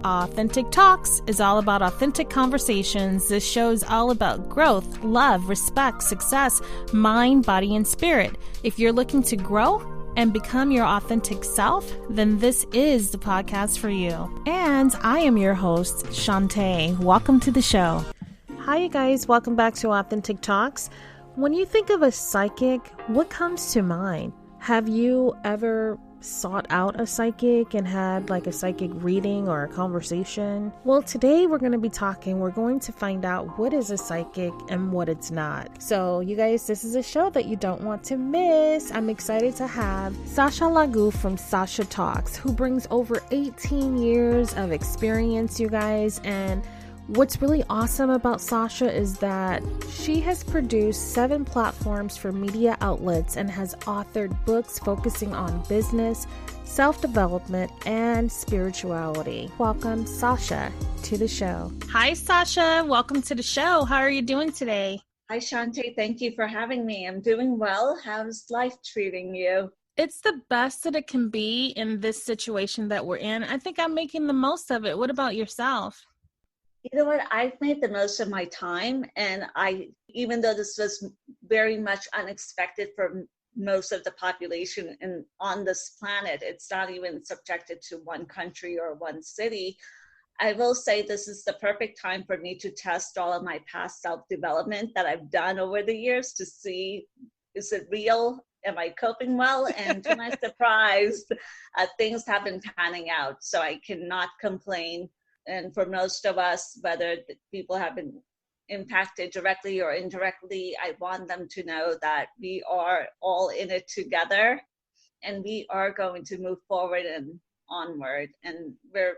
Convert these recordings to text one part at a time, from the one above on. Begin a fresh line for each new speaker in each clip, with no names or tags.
Authentic Talks is all about authentic conversations. This show is all about growth, love, respect, success, mind, body, and spirit. If you're looking to grow and become your authentic self, then this is the podcast for you. And I am your host, Shanta. Welcome to the show. Hi, you guys. Welcome back to Authentic Talks. When you think of a psychic, what comes to mind? Have you ever sought out a psychic and had like a psychic reading or a conversation? Well, today we're going to find out what is a psychic and what it's not. So you guys, this is a show that you don't want to miss. I'm excited to have Sasha Laghonh from Sasha Talks, who brings over 18 years of experience, you guys. And what's really awesome about Sasha is that she has produced 7 platforms for media outlets and has authored books focusing on business, self-development, and spirituality. Welcome, Sasha, to the show. Hi, Sasha. Welcome to the show. How are you doing today?
Hi, Shanta. Thank you for having me. I'm doing well. How's life treating you?
It's the best that it can be in this situation that we're in. I think I'm making the most of it. What about yourself?
You know what? I've made the most of my time, and even though this was very much unexpected for most of the population on this planet, it's not even subjected to one country or one city. I will say this is the perfect time for me to test all of my past self-development that I've done over the years to see, is it real? Am I coping well? And to my surprise, things have been panning out, so I cannot complain. And for most of us, whether people have been impacted directly or indirectly, I want them to know that we are all in it together and we are going to move forward and onward. And we're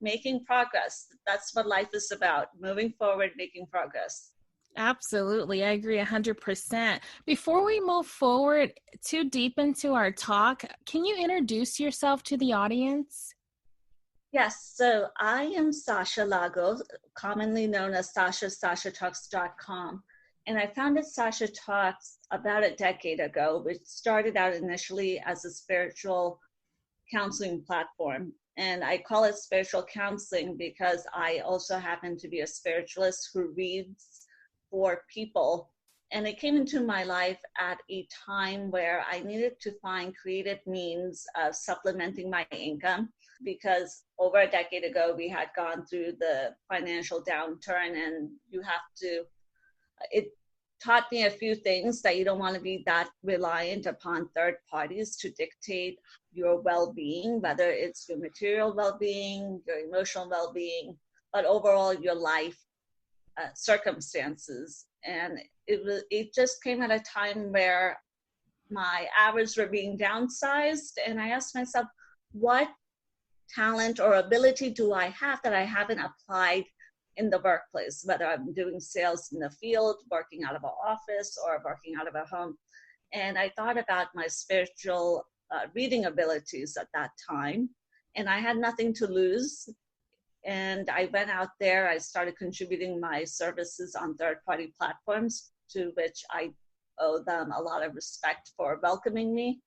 making progress. That's what life is about, moving forward, making progress.
Absolutely. I agree 100%. Before we move forward too deep into our talk, can you introduce yourself to the audience?
Yes, so I am Sasha Laghonh, commonly known as SashaTalks.com. And I founded Sasha Talks about a decade ago, which started out initially as a spiritual counseling platform. And I call it spiritual counseling because I also happen to be a spiritualist who reads for people. And it came into my life at a time where I needed to find creative means of supplementing my income, because over a decade ago, we had gone through the financial downturn, and it taught me a few things, that you don't want to be that reliant upon third parties to dictate your well-being, whether it's your material well-being, your emotional well-being, but overall your life circumstances. And it just came at a time where my hours were being downsized, and I asked myself, what talent or ability do I have that I haven't applied in the workplace, whether I'm doing sales in the field, working out of an office, or working out of a home. And I thought about my spiritual reading abilities at that time, and I had nothing to lose. And I went out there, I started contributing my services on third-party platforms, to which I owe them a lot of respect for welcoming me.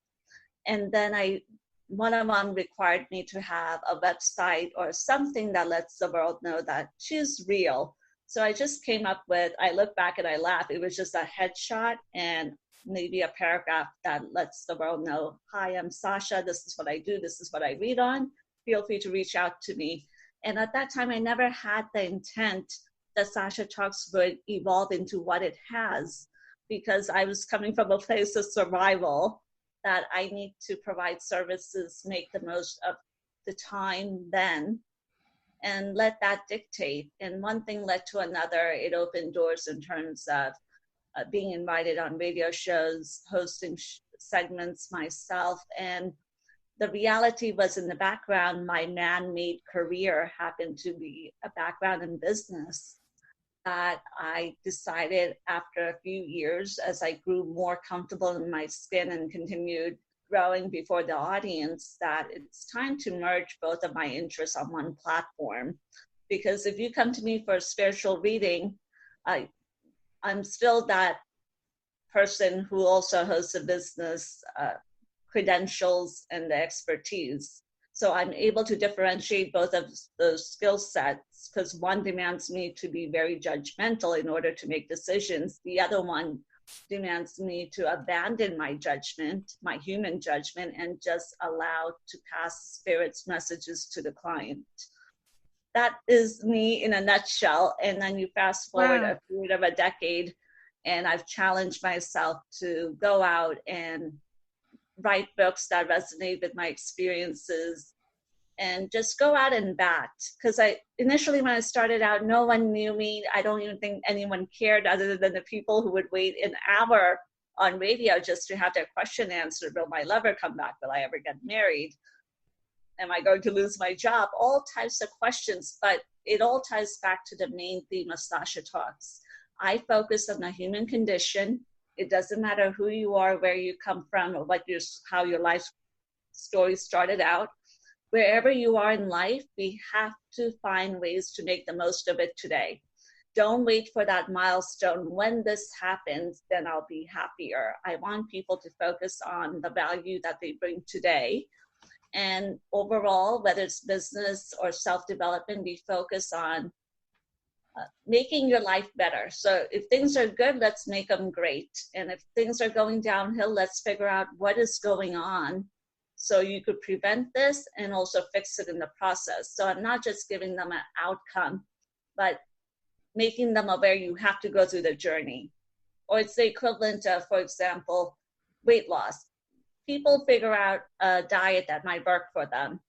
And then one of them required me to have a website or something that lets the world know that she's real. So I just came up with, I look back and I laugh, it was just a headshot and maybe a paragraph that lets the world know, hi, I'm Sasha, this is what I do, this is what I read on, feel free to reach out to me. And at that time, I never had the intent that Sasha Talks would evolve into what it has, because I was coming from a place of survival, that I need to provide services, make the most of the time then, and let that dictate. And one thing led to another. It opened doors in terms of being invited on radio shows, hosting segments myself. And the reality was, in the background, my man-made career happened to be a background in business, that I decided after a few years, as I grew more comfortable in my skin and continued growing before the audience, that it's time to merge both of my interests on one platform. Because if you come to me for a spiritual reading, I'm still that person who also hosts a business, credentials and the expertise. So I'm able to differentiate both of those skill sets, because one demands me to be very judgmental in order to make decisions. The other one demands me to abandon my judgment, my human judgment, and just allow to pass spirit's messages to the client. That is me in a nutshell. And then you fast forward a period of a decade, and I've challenged myself to go out and write books that resonate with my experiences and just go out and bat. Because initially when I started out, no one knew me. I don't even think anyone cared other than the people who would wait an hour on radio just to have their question answered. Will my lover come back? Will I ever get married? Am I going to lose my job? All types of questions, but it all ties back to the main theme of Sasha Talks. I focus on the human condition. It doesn't matter who you are, where you come from, or how your life story started out. Wherever you are in life, we have to find ways to make the most of it today. Don't wait for that milestone. When this happens, then I'll be happier. I want people to focus on the value that they bring today. And overall, whether it's business or self-development, we focus on making your life better. So if things are good, let's make them great. And if things are going downhill, let's figure out what is going on so you could prevent this and also fix it in the process. So I'm not just giving them an outcome, but making them aware you have to go through the journey. Or it's the equivalent of, for example, weight loss. People figure out a diet that might work for them,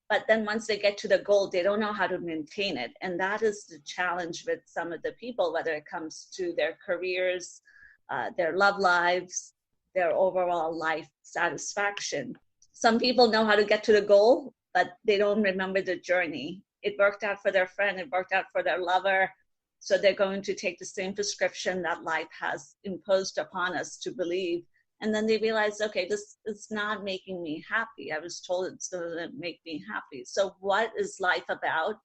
but then once they get to the goal, they don't know how to maintain it. And that is the challenge with some of the people, whether it comes to their careers, their love lives, their overall life satisfaction. Some people know how to get to the goal, but they don't remember the journey. It worked out for their friend, it worked out for their lover, so they're going to take the same prescription that life has imposed upon us to believe. And then they realize, okay, this is not making me happy. I was told it's going to make me happy. So what is life about?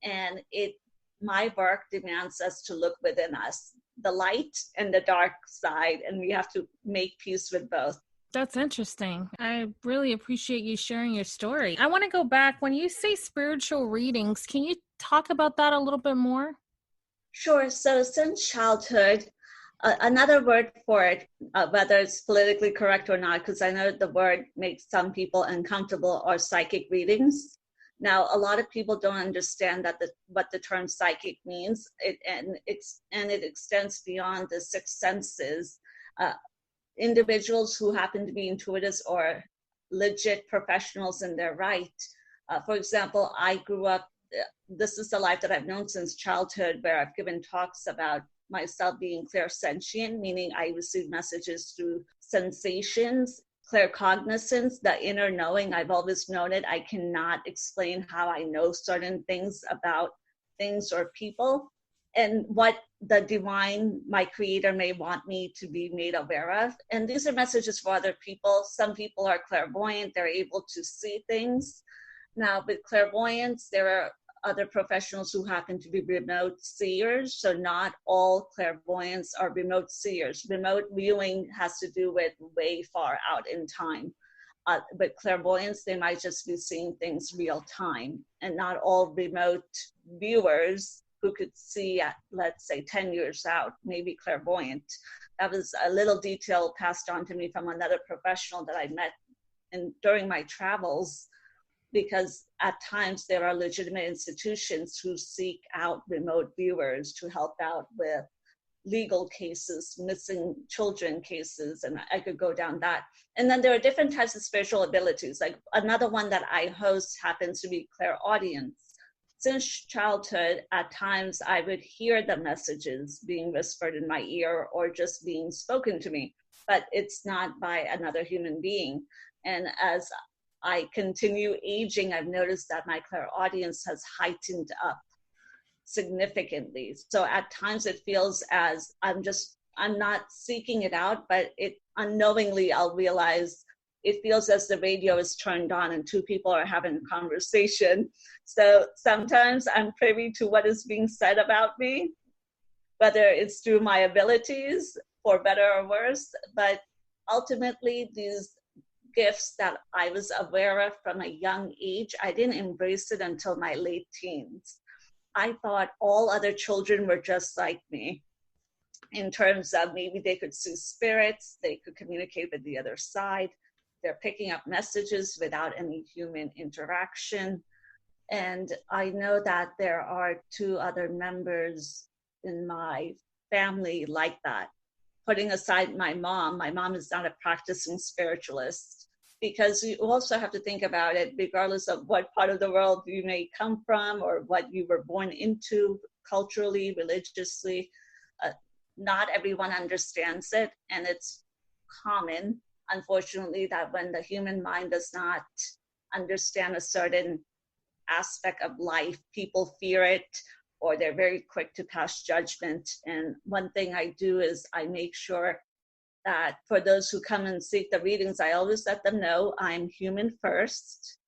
And my work demands us to look within us, the light and the dark side, and we have to make peace with both.
That's interesting. I really appreciate you sharing your story. I want to go back. When you say spiritual readings, can you talk about that a little bit more?
Sure. So since childhood, another word for it, whether it's politically correct or not, because I know the word makes some people uncomfortable, are psychic readings. Now, a lot of people don't understand what the term psychic means, and it extends beyond the six senses. Individuals who happen to be intuitives or legit professionals in their right. For example, I grew up, this is the life that I've known since childhood, where I've given talks about myself being clairsentient, meaning I receive messages through sensations, claircognizance, the inner knowing. I've always known it. I cannot explain how I know certain things about things or people, and what the divine, my creator, may want me to be made aware of. And these are messages for other people. Some people are clairvoyant. They're able to see things. Now, with clairvoyance, there are other professionals who happen to be remote seers. So not all clairvoyants are remote seers. Remote viewing has to do with way far out in time. But clairvoyance, they might just be seeing things real time. And not all remote viewers who could see at, let's say, 10 years out, maybe clairvoyant. That was a little detail passed on to me from another professional that I met during my travels, because at times there are legitimate institutions who seek out remote viewers to help out with legal cases, missing children cases, and I could go down that. And then there are different types of spiritual abilities. Like another one that I host happens to be clairaudience. Since childhood, at times I would hear the messages being whispered in my ear or just being spoken to me, but it's not by another human being. And as I continue aging, I've noticed that my clairaudience has heightened up significantly. So at times it feels as I'm not seeking it out, but it unknowingly I'll realize it feels as the radio is turned on and two people are having a conversation. So sometimes I'm privy to what is being said about me, whether it's through my abilities, for better or worse. But ultimately, gifts that I was aware of from a young age. I didn't embrace it until my late teens. I thought all other children were just like me in terms of maybe they could see spirits, they could communicate with the other side, they're picking up messages without any human interaction. And I know that there are 2 other members in my family like that. Putting aside my mom is not a practicing spiritualist, because you also have to think about it, regardless of what part of the world you may come from or what you were born into culturally, religiously, not everyone understands it. And it's common, unfortunately, that when the human mind does not understand a certain aspect of life, people fear it, or they're very quick to pass judgment. And one thing I do is I make sure that for those who come and seek the readings, I always let them know I'm human first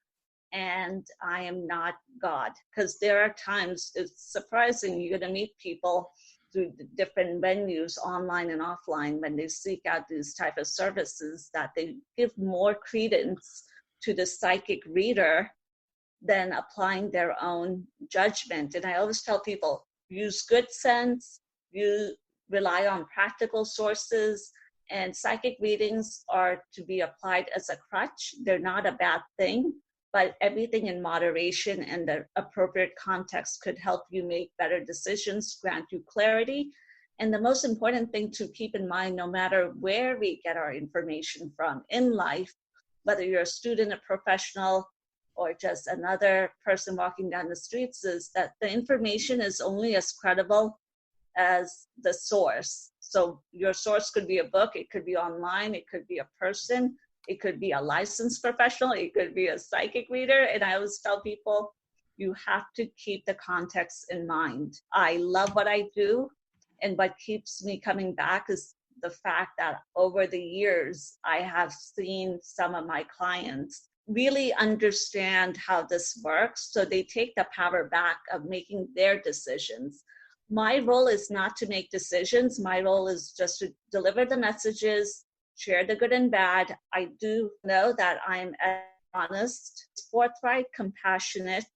and I am not God. Because there are times, it's surprising, you're going to meet people through different venues, online and offline, when they seek out these type of services, that they give more credence to the psychic reader than applying their own judgment. And I always tell people, use good sense, you rely on practical sources, and psychic readings are to be applied as a crutch. They're not a bad thing, but everything in moderation and the appropriate context could help you make better decisions, grant you clarity. And the most important thing to keep in mind, no matter where we get our information from in life, whether you're a student, a professional, or just another person walking down the streets, is that the information is only as credible as the source. So your source could be a book, it could be online, it could be a person, it could be a licensed professional, it could be a psychic reader. And I always tell people, you have to keep the context in mind. I love what I do, and what keeps me coming back is the fact that over the years, I have seen some of my clients really understand how this works. So they take the power back of making their decisions. My role is not to make decisions. My role is just to deliver the messages, share the good and bad. I do know that I'm honest, forthright, compassionate.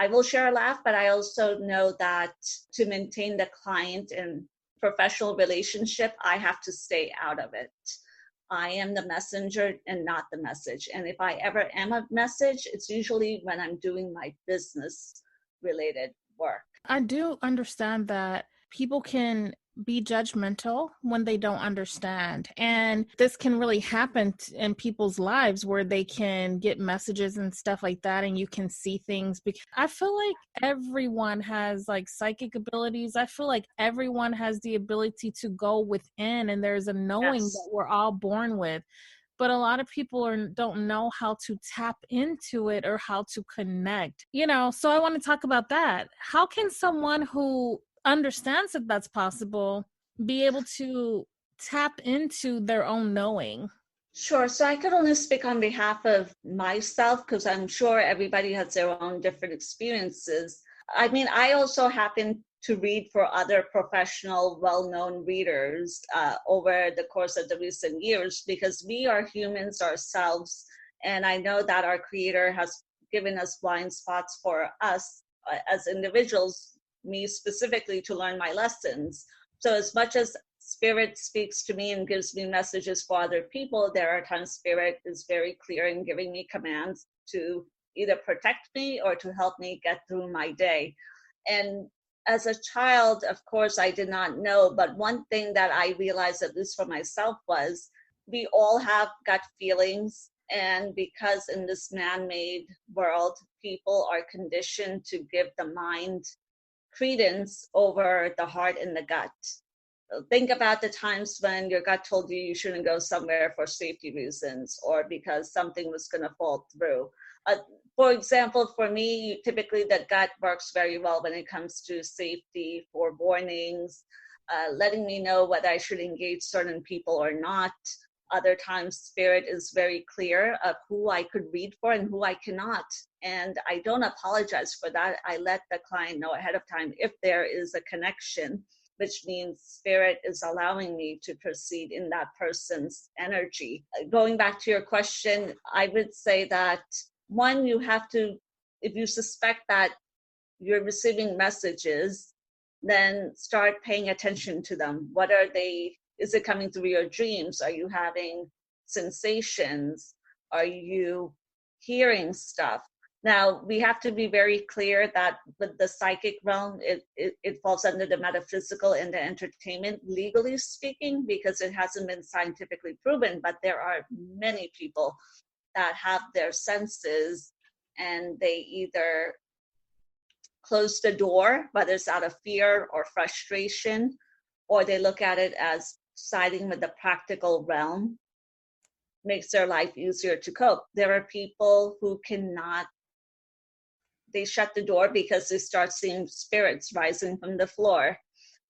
I will share a laugh, but I also know that to maintain the client and professional relationship, I have to stay out of it. I am the messenger and not the message. And if I ever am a message, it's usually when I'm doing my business related work.
I do understand that people can be judgmental when they don't understand. And this can really happen in people's lives where they can get messages and stuff like that, and you can see things. Because I feel like everyone has like psychic abilities. I feel like everyone has the ability to go within, and there's a knowing that we're all born with. But a lot of people don't know how to tap into it or how to connect, so I want to talk about that. How can someone who understands that that's possible be able to tap into their own knowing?
Sure. So I could only speak on behalf of myself, because I'm sure everybody has their own different experiences. I mean, I also happen to read for other professional, well-known readers over the course of the recent years, because we are humans ourselves. And I know that our Creator has given us blind spots for us as individuals, me specifically, to learn my lessons. So as much as Spirit speaks to me and gives me messages for other people, there are times Spirit is very clear in giving me commands to either protect me or to help me get through my day. And as a child, of course, I did not know, but one thing that I realized, at least for myself, was we all have gut feelings. And because in this man-made world, people are conditioned to give the mind credence over the heart and the gut. Think about the times when your gut told you shouldn't go somewhere for safety reasons, or because something was going to fall through. For example, for me, typically the gut works very well when it comes to safety, for warnings, letting me know whether I should engage certain people or not. Other times, Spirit is very clear of who I could read for and who I cannot. And I don't apologize for that. I let the client know ahead of time if there is a connection. which means spirit is allowing me to proceed in that person's energy. Going back to your question, I would say that one, you have to, if you suspect that you're receiving messages, then start paying attention to them. What are they? Is it coming through your dreams? Are you having sensations? Are you hearing stuff? Now, we have to be very clear that with the psychic realm, it falls under the metaphysical and the entertainment, legally speaking, because it hasn't been scientifically proven, but there are many people that have their senses and they either close the door, whether it's out of fear or frustration, or they look at it as siding with the practical realm, makes their life easier to cope. There are people who cannot, they shut the door because they start seeing spirits rising from the floor,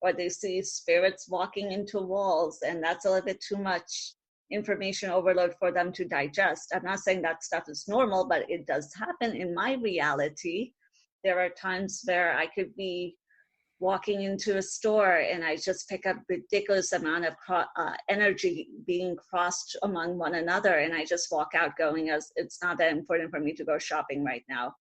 or they see spirits walking into walls, and that's a little bit too much information overload for them to digest. I'm not saying that stuff is normal, but it does happen in my reality. There are times where I could be walking into a store and I just pick up ridiculous amount of energy being crossed among one another, and I just walk out going, as it's not that important for me to go shopping right now.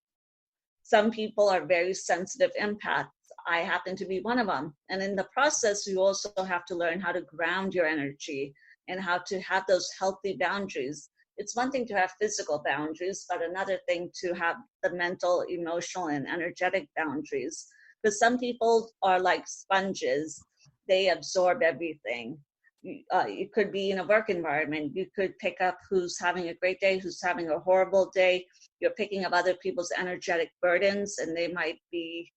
Some people are very sensitive empaths. I happen to be one of them. And in the process, you also have to learn how to ground your energy and how to have those healthy boundaries. It's one thing to have physical boundaries, but another thing to have the mental, emotional, and energetic boundaries. Because some people are like sponges. They absorb everything. It could be in a work environment. You could pick up who's having a great day, who's having a horrible day. You're picking up other people's energetic burdens, and they might be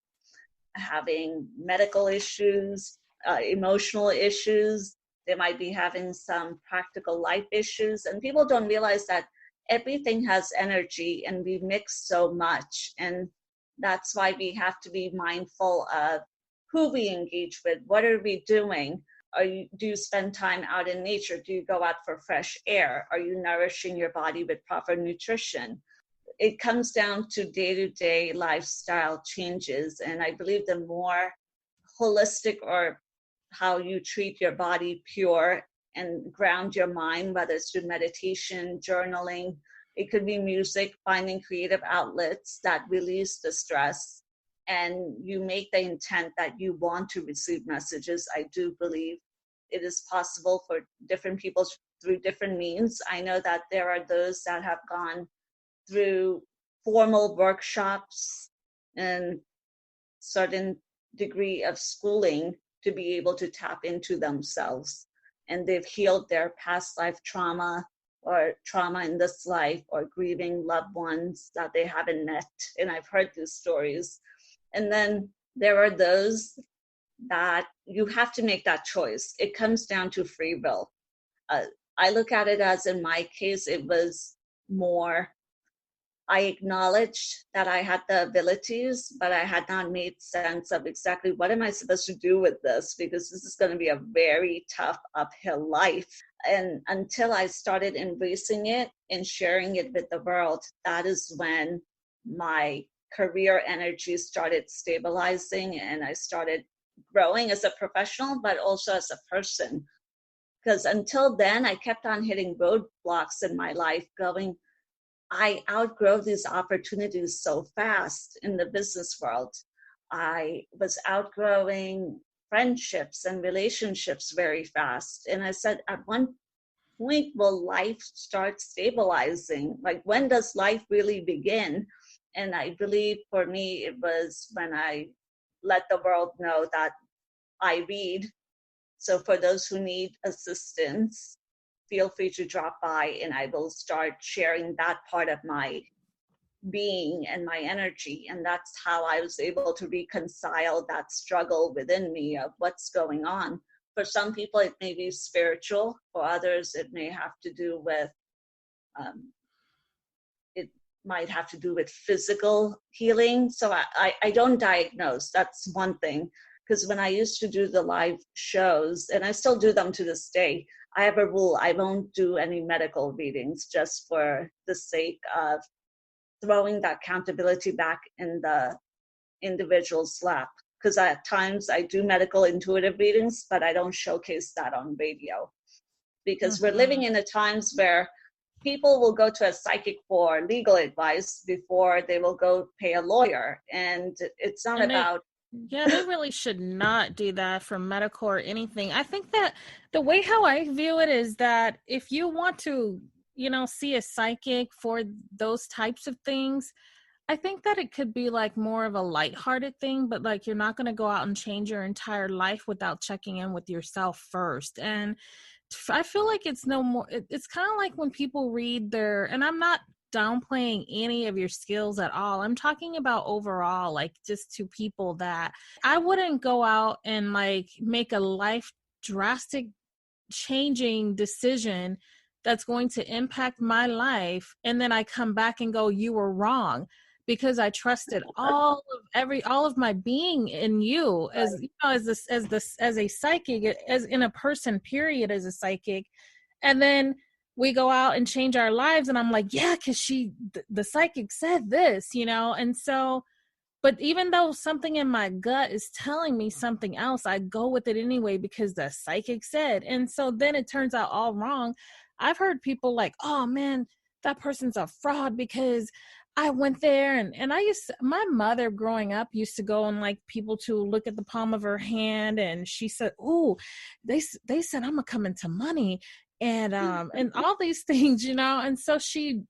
having medical issues, emotional issues. They might be having some practical life issues. And people don't realize that everything has energy, and we mix so much. And that's why we have to be mindful of who we engage with. What are we doing? Do you spend time out in nature? Do you go out for fresh air? Are you nourishing your body with proper nutrition? It comes down to day-to-day lifestyle changes. And I believe the more holistic, or how you treat your body pure and ground your mind, whether it's through meditation, journaling, it could be music, finding creative outlets that release the stress, and you make the intent that you want to receive messages. I do believe it is possible for different people through different means. I know that there are those that have gone through formal workshops and certain degree of schooling to be able to tap into themselves, and they've healed their past life trauma or trauma in this life, or grieving loved ones that they haven't met. And I've heard these stories. And then there are those that you have to make that choice. It comes down to free will. I look at it as, in my case, it was more, I acknowledged that I had the abilities, but I had not made sense of exactly what am I supposed to do with this, because this is going to be a very tough uphill life. And until I started embracing it and sharing it with the world, that is when my career energy started stabilizing, and I started growing as a professional, but also as a person. Because until then, I kept on hitting roadblocks in my life, going, I outgrow these opportunities so fast in the business world. I was outgrowing friendships and relationships very fast. And I said, at one point, will life start stabilizing? Like, when does life really begin? And I believe for me, it was when I let the world know that I read. So for those who need assistance, feel free to drop by, and I will start sharing that part of my being and my energy. And that's how I was able to reconcile that struggle within me of what's going on. For some people, it may be spiritual. For others, it may have to do with, it might have to do with physical healing. So I don't diagnose. That's one thing. Because when I used to do the live shows, and I still do them to this day, I have a rule. I won't do any medical readings, just for the sake of throwing that accountability back in the individual's lap. because at times I do medical intuitive readings, but I don't showcase that on radio, because we're living in the times where people will go to a psychic for legal advice before they will go pay a lawyer. And it's not about...
Yeah, they really should not do that for medical or anything. I think that the way how I view it is that if you want to, see a psychic for those types of things, I think that it could be like more of a lighthearted thing, but like you're not going to go out and change your entire life without checking in with yourself first. And I feel like it's no more, it's kind of like when people read and I'm not downplaying any of your skills at all. I'm talking about overall, like just to people that I wouldn't go out and like make a life drastic changing decision that's going to impact my life, and then I come back and go, you were wrong, because I trusted all of my being in you, as as a psychic, as in a person period, as a psychic. And then we go out and change our lives and I'm like, yeah, because the psychic said this, and so, but even though something in my gut is telling me something else, I go with it anyway because the psychic said. And so then it turns out all wrong. I've heard people like, oh man, that person's a fraud because I went there and my mother growing up used to go and like people to look at the palm of her hand, and she said, oh, they said I'm gonna come into money and all these things, and so she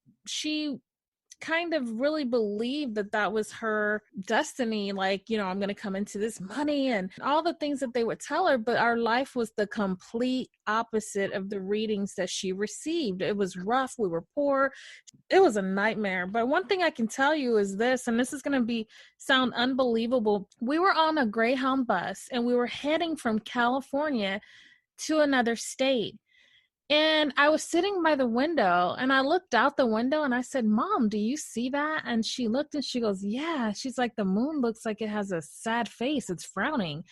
kind of really believed that was her destiny, like, I'm going to come into this money and all the things that they would tell her. But our life was the complete opposite of the readings that she received. It was rough. We were poor. It was a nightmare. But one thing I can tell you is this, and this is going to sound unbelievable. We were on a Greyhound bus and we were heading from California to another state. And I was sitting by the window and I looked out the window and I said, Mom, do you see that? And she looked and she goes, yeah. She's like, the moon looks like it has a sad face. It's frowning.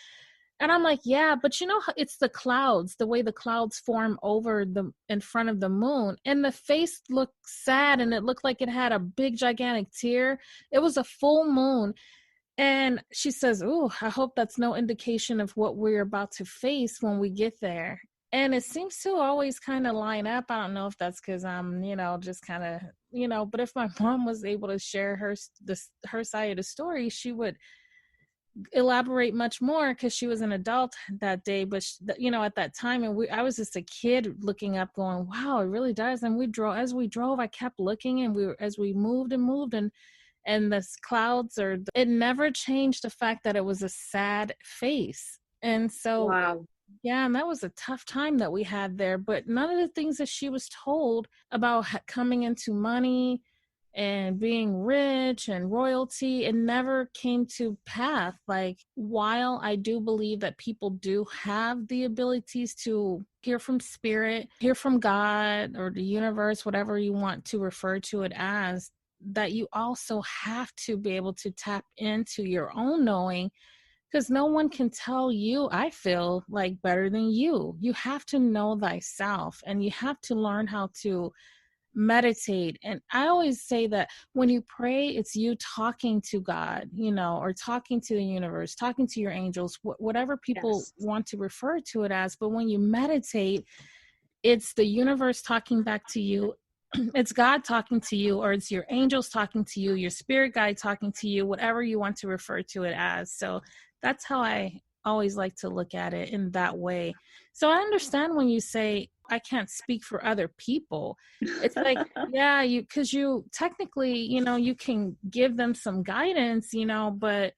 And I'm like, yeah, but it's the clouds, the way the clouds form in front of the moon. And the face looked sad and it looked like it had a big, gigantic tear. It was a full moon. And she says, oh, I hope that's no indication of what we're about to face when we get there. And it seems to always kind of line up. I don't know if that's because I'm, just kind of, but if my mom was able to share her side of the story, she would elaborate much more because she was an adult that day. But, at that time, and I was just a kid looking up going, wow, it really does. And as we drove, I kept looking, and as we moved and the clouds, it never changed the fact that it was a sad face. And so,
wow.
Yeah, and that was a tough time that we had there. But none of the things that she was told about coming into money and being rich and royalty, it never came to pass. Like, while I do believe that people do have the abilities to hear from spirit, hear from God or the universe, whatever you want to refer to it as, that you also have to be able to tap into your own knowing, because no one can tell you, I feel like, better than you. You have to know thyself, and you have to learn how to meditate. And I always say that when you pray, it's you talking to God, or talking to the universe, talking to your angels, whatever people want to refer to it as. But when you meditate, it's the universe talking back to you. It's God talking to you, or it's your angels talking to you, your spirit guide talking to you, whatever you want to refer to it as. So that's how I always like to look at it, in that way. So I understand when you say I can't speak for other people. It's like, yeah, because you technically, you can give them some guidance, but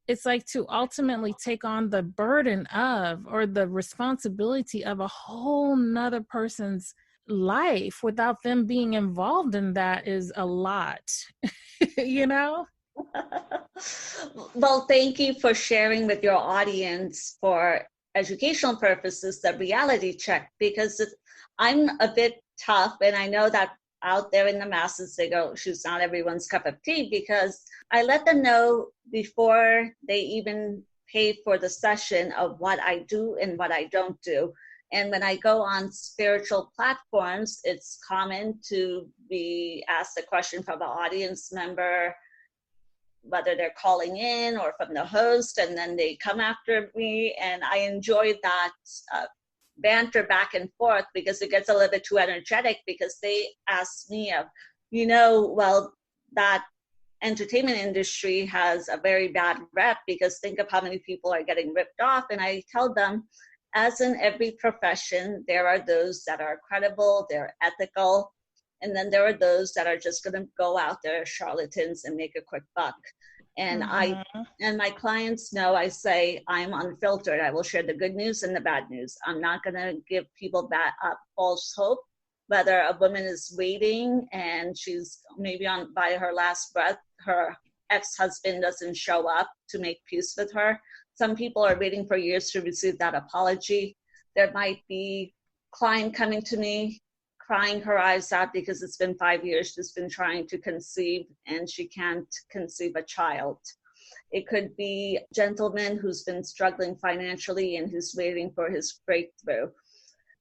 it's like to ultimately take on the burden of, or the responsibility of, a whole nother person's life without them being involved in that is a lot.
Well, thank you for sharing with your audience for educational purposes the reality check, because I'm a bit tough, and I know that out there in the masses they go, she's not everyone's cup of tea, because I let them know before they even pay for the session of what I do and what I don't do. And when I go on spiritual platforms, it's common to be asked a question from an audience member, whether they're calling in or from the host, and then they come after me. And I enjoy that banter back and forth because it gets a little bit too energetic, because they ask me, well, that entertainment industry has a very bad rep, because think of how many people are getting ripped off. And I tell them, as in every profession, there are those that are credible, they're ethical, and then there are those that are just going to go out there as charlatans and make a quick buck. And and my clients know, I say, I'm unfiltered. I will share the good news and the bad news. I'm not going to give people false hope. Whether a woman is waiting and she's maybe by her last breath, her ex-husband doesn't show up to make peace with her. Some people are waiting for years to receive that apology. There might be a client coming to me crying her eyes out because it's been 5 years she's been trying to conceive and she can't conceive a child. It could be a gentleman who's been struggling financially and who's waiting for his breakthrough.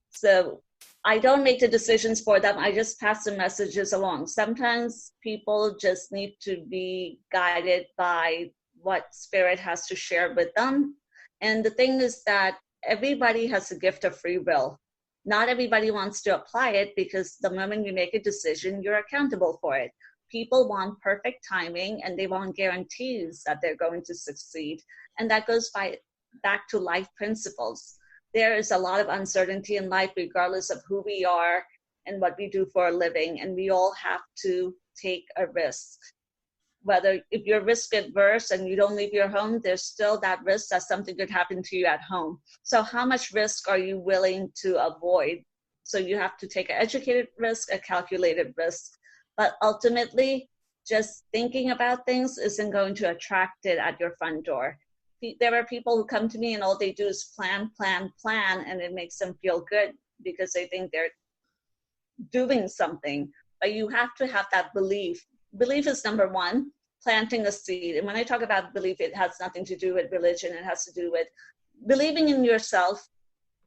So I don't make the decisions for them. I just pass the messages along. Sometimes people just need to be guided by what spirit has to share with them. And the thing is that everybody has a gift of free will. Not everybody wants to apply it, because the moment you make a decision, you're accountable for it. People want perfect timing and they want guarantees that they're going to succeed. And that goes back to life principles. There is a lot of uncertainty in life, regardless of who we are and what we do for a living. And we all have to take a risk. Whether if you're risk adverse and you don't leave your home, there's still that risk that something could happen to you at home. So how much risk are you willing to avoid? So you have to take an educated risk, a calculated risk. But ultimately, just thinking about things isn't going to attract it at your front door. There are people who come to me and all they do is plan, and it makes them feel good because they think they're doing something. But you have to have that belief. Belief is number one, planting a seed. And when I talk about belief, it has nothing to do with religion. It has to do with believing in yourself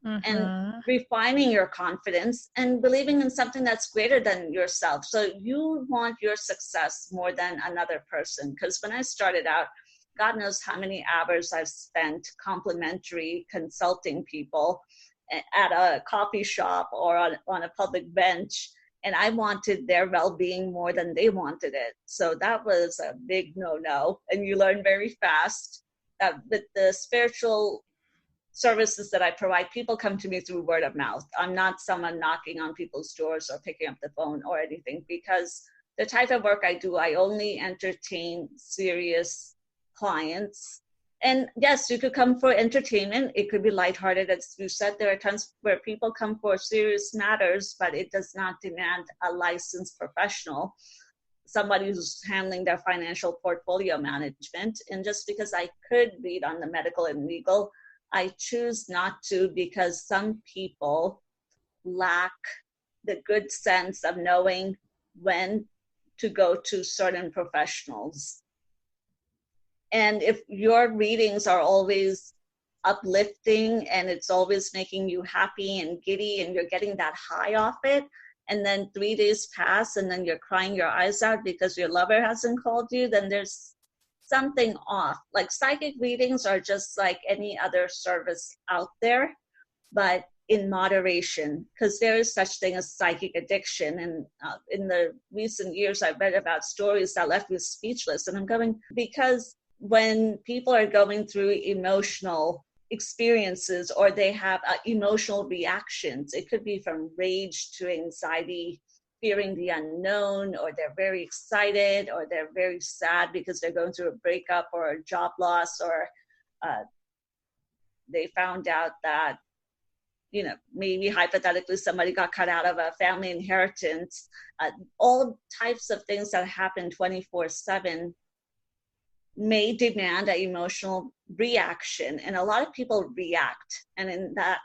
and refining your confidence and believing in something that's greater than yourself. So you want your success more than another person. Because when I started out, God knows how many hours I've spent complimentary consulting people at a coffee shop or on a public bench. And I wanted their well-being more than they wanted it. So that was a big no-no. And you learn very fast that with the spiritual services that I provide, people come to me through word of mouth. I'm not someone knocking on people's doors or picking up the phone or anything, because the type of work I do, I only entertain serious clients. And yes, you could come for entertainment. It could be lighthearted. As you said, there are times where people come for serious matters, but it does not demand a licensed professional, somebody who's handling their financial portfolio management. And just because I could read on the medical and legal, I choose not to, because some people lack the good sense of knowing when to go to certain professionals. And if your readings are always uplifting and it's always making you happy and giddy and you're getting that high off it, and then 3 days pass and then you're crying your eyes out because your lover hasn't called you, then there's something off. Like psychic readings are just like any other service out there, but in moderation, because there is such thing as psychic addiction. And in the recent years, I've read about stories that left me speechless. And I'm going, because when people are going through emotional experiences or they have emotional reactions, it could be from rage to anxiety, fearing the unknown, or they're very excited, or they're very sad because they're going through a breakup or a job loss, or they found out that, maybe hypothetically somebody got cut out of a family inheritance. All types of things that happen 24/7 may demand an emotional reaction. And a lot of people react. And in that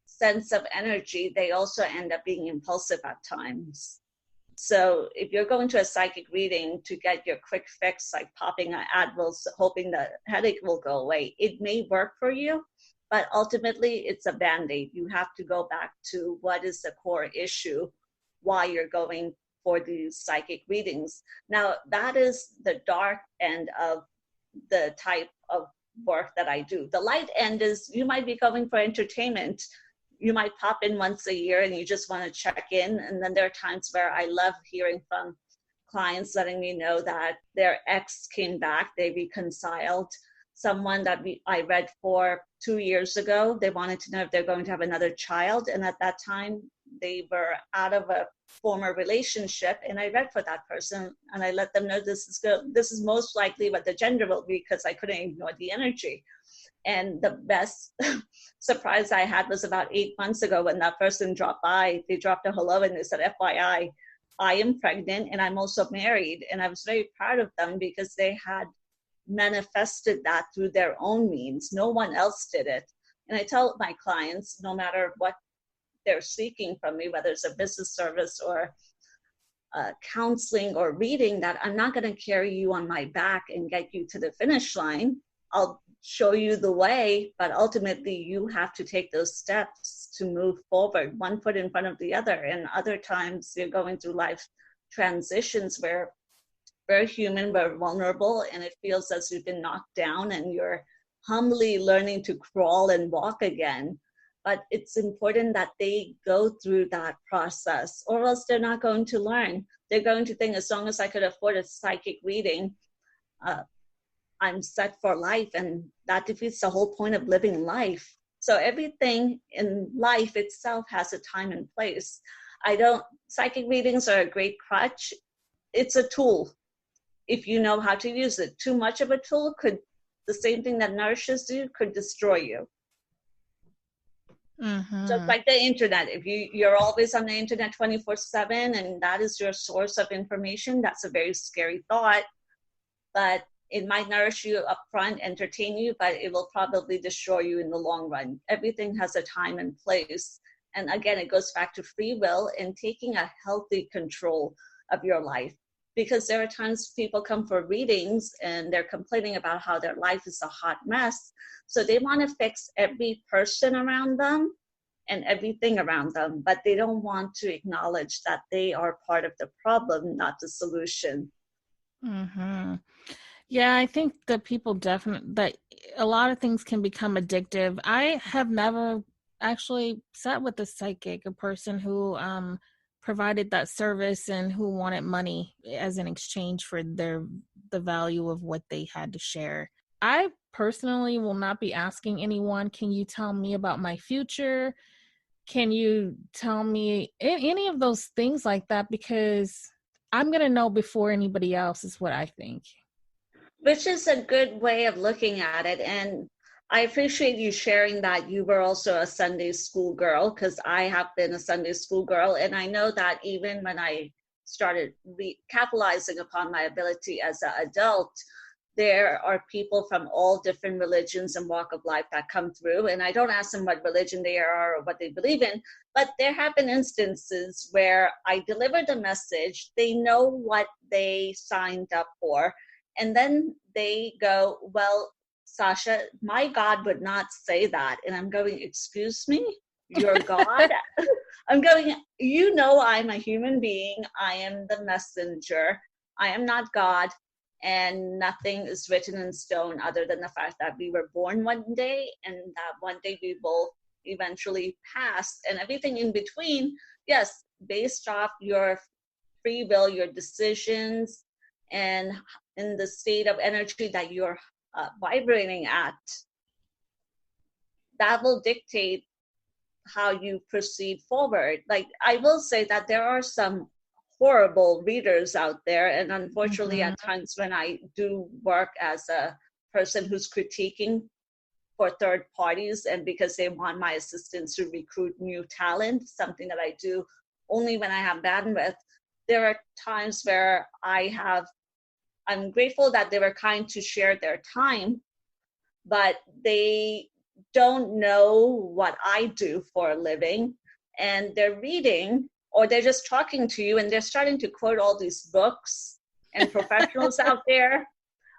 sense of energy, they also end up being impulsive at times. So if you're going to a psychic reading to get your quick fix, like popping an Advil, hoping the headache will go away, it may work for you, but ultimately it's a Band-Aid. You have to go back to what is the core issue, why you're going for these psychic readings. Now, that is the dark end of the type of work that I do. The light end is you might be going for entertainment. You might pop in once a year and you just want to check in. And then there are times where I love hearing from clients letting me know that their ex came back, they reconciled. Someone that I read for 2 years ago, they wanted to know if they're going to have another child. And at that time, they were out of a former relationship. And I read for that person and I let them know this is good. This is most likely what the gender will be, because I couldn't ignore the energy. And the best surprise I had was about 8 months ago when that person dropped by. They dropped a hello and they said, FYI, I am pregnant and I'm also married. And I was very proud of them because they had manifested that through their own means. No one else did it. And I tell my clients, no matter what they're seeking from me, whether it's a business service or counseling or reading, that I'm not going to carry you on my back and get you to the finish line. I'll show you the way, but ultimately you have to take those steps to move forward, one foot in front of the other. And other times you're going through life transitions where we're human, we're vulnerable, and it feels as you've been knocked down and you're humbly learning to crawl and walk again. But it's important that they go through that process, or else they're not going to learn. They're going to think, as long as I could afford a psychic reading, I'm set for life, and that defeats the whole point of living life. So everything in life itself has a time and place. Psychic readings are a great crutch. It's a tool if you know how to use it. Too much of a tool the same thing that nourishes you could destroy you.
Mm-hmm.
Just like the internet, if you're always on the internet 24/7 and that is your source of information, that's a very scary thought. But it might nourish you up front, entertain you, but it will probably destroy you in the long run. Everything has a time and place. And again, it goes back to free will and taking a healthy control of your life. Because there are times people come for readings and they're complaining about how their life is a hot mess. So they want to fix every person around them and everything around them, but they don't want to acknowledge that they are part of the problem, not the solution.
Mm-hmm. Yeah, I think that people definitely, that a lot of things can become addictive. I have never actually sat with a psychic, a person who provided that service and who wanted money as an exchange for the value of what they had to share. I personally will not be asking anyone, can you tell me about my future? Can you tell me any of those things like that? Because I'm going to know before anybody else, is what I think.
Which is a good way of looking at it. And I appreciate you sharing that you were also a Sunday school girl, because I have been a Sunday school girl. And I know that even when I started capitalizing upon my ability as an adult, there are people from all different religions and walk of life that come through. And I don't ask them what religion they are or what they believe in, but there have been instances where I delivered a message, they know what they signed up for, and then they go, well, Sasha, my God would not say that. And I'm going, excuse me, your God? I'm going, I'm a human being. I am the messenger. I am not God. And nothing is written in stone other than the fact that we were born one day and that one day we will eventually pass. And everything in between, yes, based off your free will, your decisions, and in the state of energy that you're vibrating at, that will dictate how you proceed forward. Like, I will say that there are some horrible readers out there, and unfortunately at times when I do work as a person who's critiquing for third parties, and because they want my assistance to recruit new talent, something that I do only when I have bandwidth, there are times where I'm grateful that they were kind to share their time, but they don't know what I do for a living, and they're reading, or they're just talking to you and they're starting to quote all these books and professionals out there.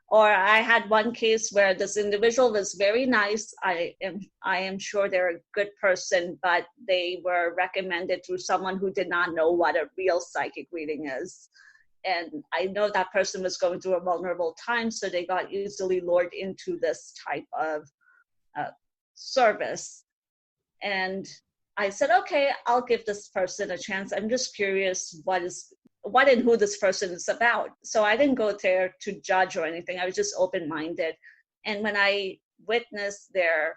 Or I had one case where this individual was very nice. I am sure they're a good person, but they were recommended through someone who did not know what a real psychic reading is. And I know that person was going through a vulnerable time, so they got easily lured into this type of service. And I said, okay, I'll give this person a chance. I'm just curious what and who this person is about. So I didn't go there to judge or anything. I was just open-minded. And when I witnessed their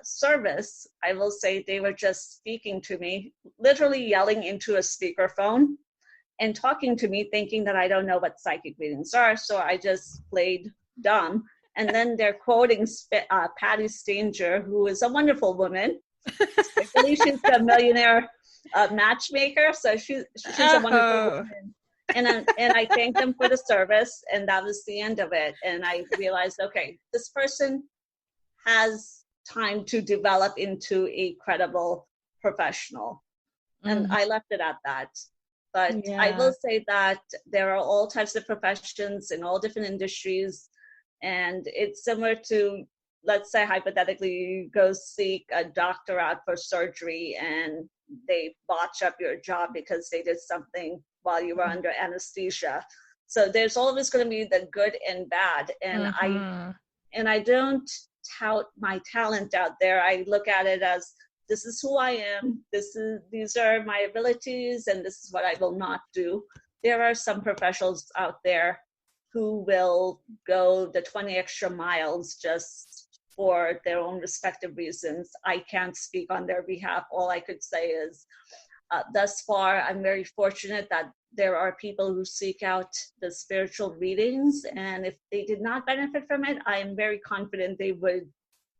service, I will say they were just speaking to me, literally yelling into a speakerphone and talking to me, thinking that I don't know what psychic readings are. So I just played dumb. And then they're quoting Patty Stanger, who is a wonderful woman. I believe she's a millionaire matchmaker, so she's a wonderful woman. And I thanked them for the service, and that was the end of it. And I realized, okay, this person has time to develop into a credible professional. And I left it at that. But I will say that there are all types of professions in all different industries, and it's similar to, let's say hypothetically, you go seek a doctor out for surgery and they botch up your job because they did something while you were under anesthesia. So there's always going to be the good and bad. And I don't tout my talent out there. I look at it as, this is who I am. These are my abilities, and this is what I will not do. There are some professionals out there who will go the 20 extra miles just for their own respective reasons. I can't speak on their behalf. All I could say is, thus far, I'm very fortunate that there are people who seek out the spiritual readings, and if they did not benefit from it, I am very confident they would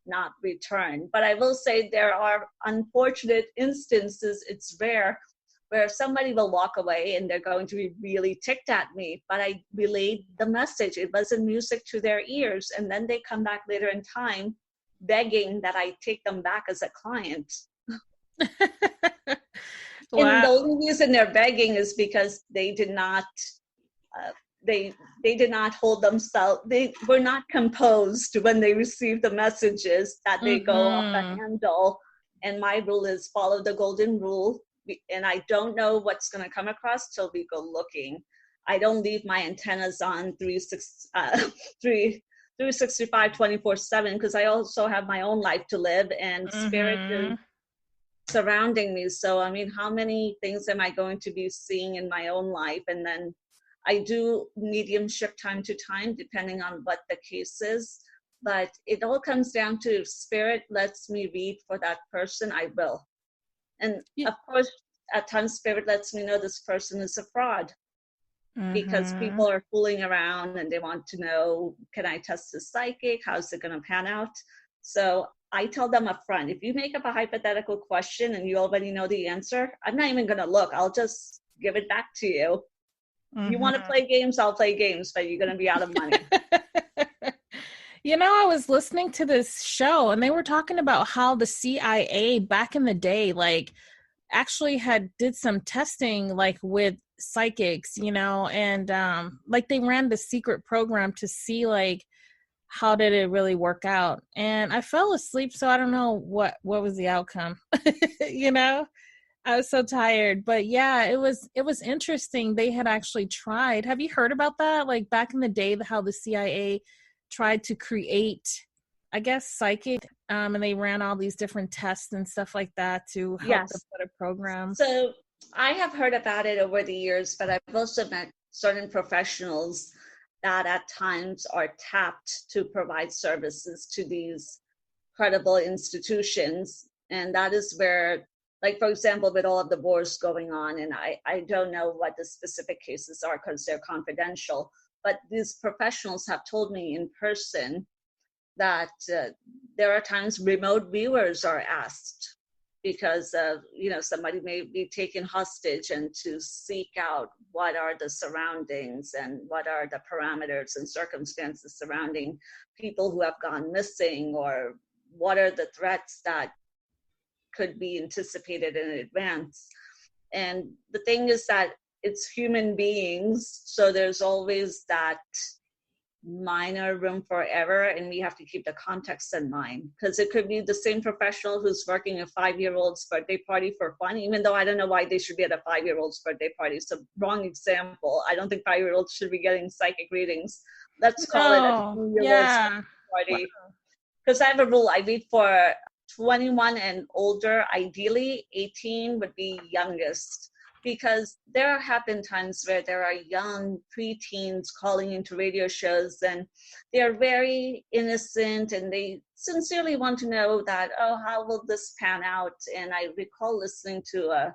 not return. But I will say there are unfortunate instances, it's rare, where somebody will walk away and they're going to be really ticked at me, but I relayed the message. It wasn't music to their ears. And then they come back later in time begging that I take them back as a client. Wow. And the only reason they're begging is because they did not, they did not hold themselves, they were not composed when they received the messages that they go off the handle. And my rule is follow the golden rule. And I don't know what's going to come across till we go looking. I don't leave my antennas on 365, 24/7, because I also have my own life to live, and spirit is surrounding me. So, I mean, how many things am I going to be seeing in my own life? And then I do mediumship time to time, depending on what the case is. But it all comes down to, if spirit lets me read for that person, I will. And of course, at times spirit lets me know this person is a fraud, because people are fooling around and they want to know, can I test the psychic? How's it going to pan out? So I tell them up front, if you make up a hypothetical question and you already know the answer, I'm not even going to look. I'll just give it back to you. You want to play games, I'll play games, but you're going to be out of money.
You know, I was listening to this show and they were talking about how the CIA back in the day, like, actually did some testing, like, with psychics, you know, and like they ran the secret program to see, like, how did it really work out. And I fell asleep, so I don't know what was the outcome. You know, I was so tired. But yeah, it was interesting. They had actually tried. Have you heard about that? Like, back in the day, how the CIA tried to create, I guess, psychic, and they ran all these different tests and stuff like that to help them put a program.
So I have heard about it over the years, but I've also met certain professionals that at times are tapped to provide services to these credible institutions. And that is where, like, for example, with all of the wars going on, and I don't know what the specific cases are because they're confidential, but these professionals have told me in person that there are times remote viewers are asked because somebody may be taken hostage, and to seek out what are the surroundings and what are the parameters and circumstances surrounding people who have gone missing, or what are the threats that could be anticipated in advance. And the thing is that it's human beings, so there's always that minor room for error, and we have to keep the context in mind, because it could be the same professional who's working a 5-year-old's birthday party for fun, even though I don't know why they should be at a 5-year-old's birthday party. It's a wrong example. I don't think 5-year-olds should be getting psychic readings. Let's call it a
Oh,
2-year-old's
yeah.
party. Because I have a rule. I read for 21 and older. Ideally, 18 would be youngest, because there have been times where there are young preteens calling into radio shows, and they're very innocent, and they sincerely want to know that, oh, how will this pan out? And I recall listening to a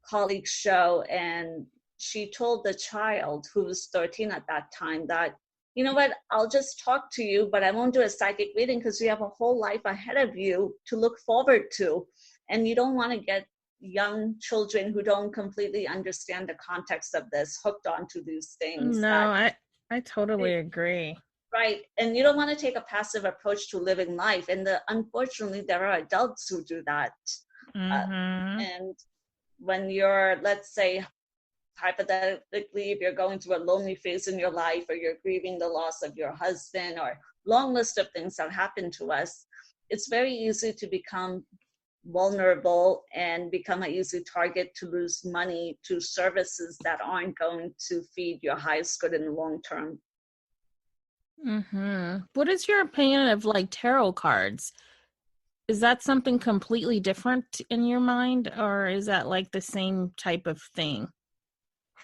colleague's show, and she told the child, who was 13 at that time, that, you know what, I'll just talk to you, but I won't do a psychic reading, because you have a whole life ahead of you to look forward to. And you don't want to get young children who don't completely understand the context of this hooked onto these things.
No, I totally agree.
Right. And you don't want to take a passive approach to living life. And unfortunately, there are adults who do that. And when you're, let's say, hypothetically, if you're going through a lonely phase in your life, or you're grieving the loss of your husband, or long list of things that happen to us, it's very easy to become vulnerable and become an easy target to lose money to services that aren't going to feed your highest good in the long term.
What is your opinion of like tarot cards? Is that something completely different in your mind, or is that like the same type of thing?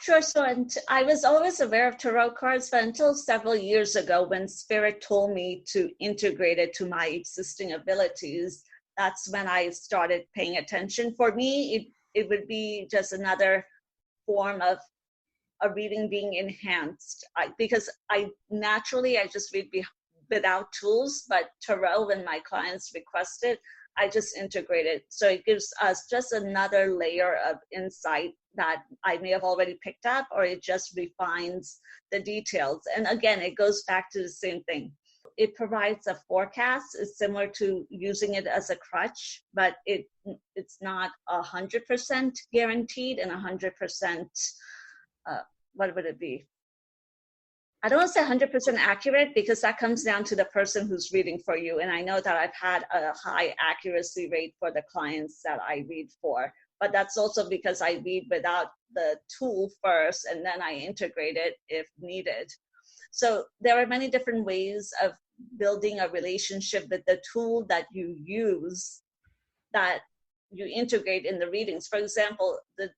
Sure. So I was always aware of tarot cards, but until several years ago, when Spirit told me to integrate it to my existing abilities, that's when I started paying attention. For me, it would be just another form of a reading being enhanced, because I just read without tools, but tarot, when my clients request it, I just integrate it. So it gives us just another layer of insight that I may have already picked up, or it just refines the details. And again, it goes back to the same thing. It provides a forecast. It's similar to using it as a crutch, but it's not 100% guaranteed and 100%, what would it be? I don't want to say 100% accurate, because that comes down to the person who's reading for you. And I know that I've had a high accuracy rate for the clients that I read for, but that's also because I read without the tool first, and then I integrate it if needed. So there are many different ways of building a relationship with the tool that you use, that you integrate in the readings. For example, the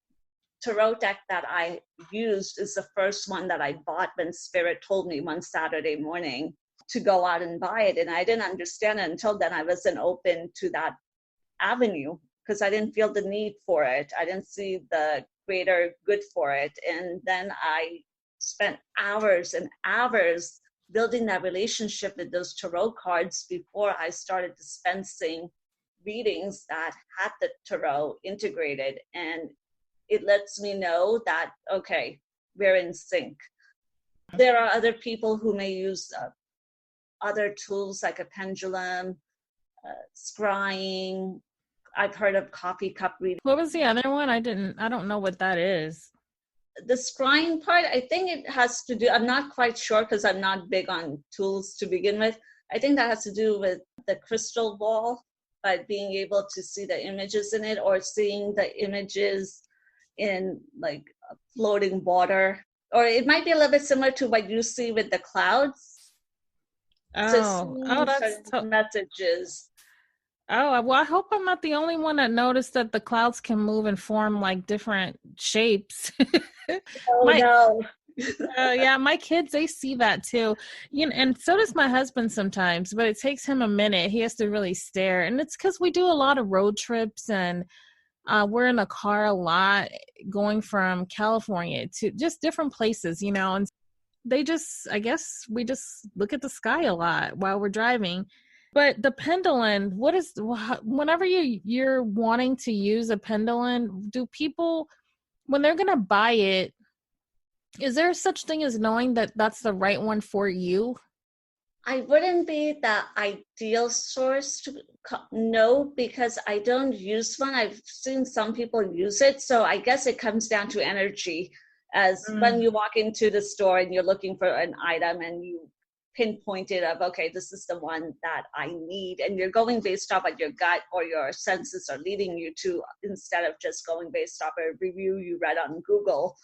tarot deck that I used is the first one that I bought when Spirit told me one Saturday morning to go out and buy it. And I didn't understand it until then. I wasn't open to that avenue, because I didn't feel the need for it. I didn't see the greater good for it. And then I spent hours and hours building that relationship with those tarot cards before I started dispensing readings that had the tarot integrated. And it lets me know that, okay, we're in sync. There are other people who may use other tools like a pendulum, scrying. I've heard of coffee cup reading.
What was the other one? I don't know what that is.
The scrying part, I think it has to do, I'm not quite sure, because I'm not big on tools to begin with. I think that has to do with the crystal ball, by being able to see the images in it, or seeing the images in like floating water. Or it might be a little bit similar to what you see with the clouds.
That's
messages.
Oh, well, I hope I'm not the only one that noticed that the clouds can move and form like different shapes.
No.
Yeah, my kids, they see that too. And so does my husband sometimes, but it takes him a minute. He has to really stare. And it's because we do a lot of road trips, and we're in a car a lot, going from California to just different places, and I guess we just look at the sky a lot while we're driving. But the pendulum, whenever you're wanting to use a pendulum, do people, when they're going to buy it, is there such thing as knowing that that's the right one for you?
I wouldn't be the ideal source to know, because I don't use one. I've seen some people use it. So I guess it comes down to energy. As when you walk into the store and you're looking for an item and you pinpoint it of, okay, this is the one that I need. And you're going based off what your gut or your senses are leading you to, instead of just going based off a review you read on Google.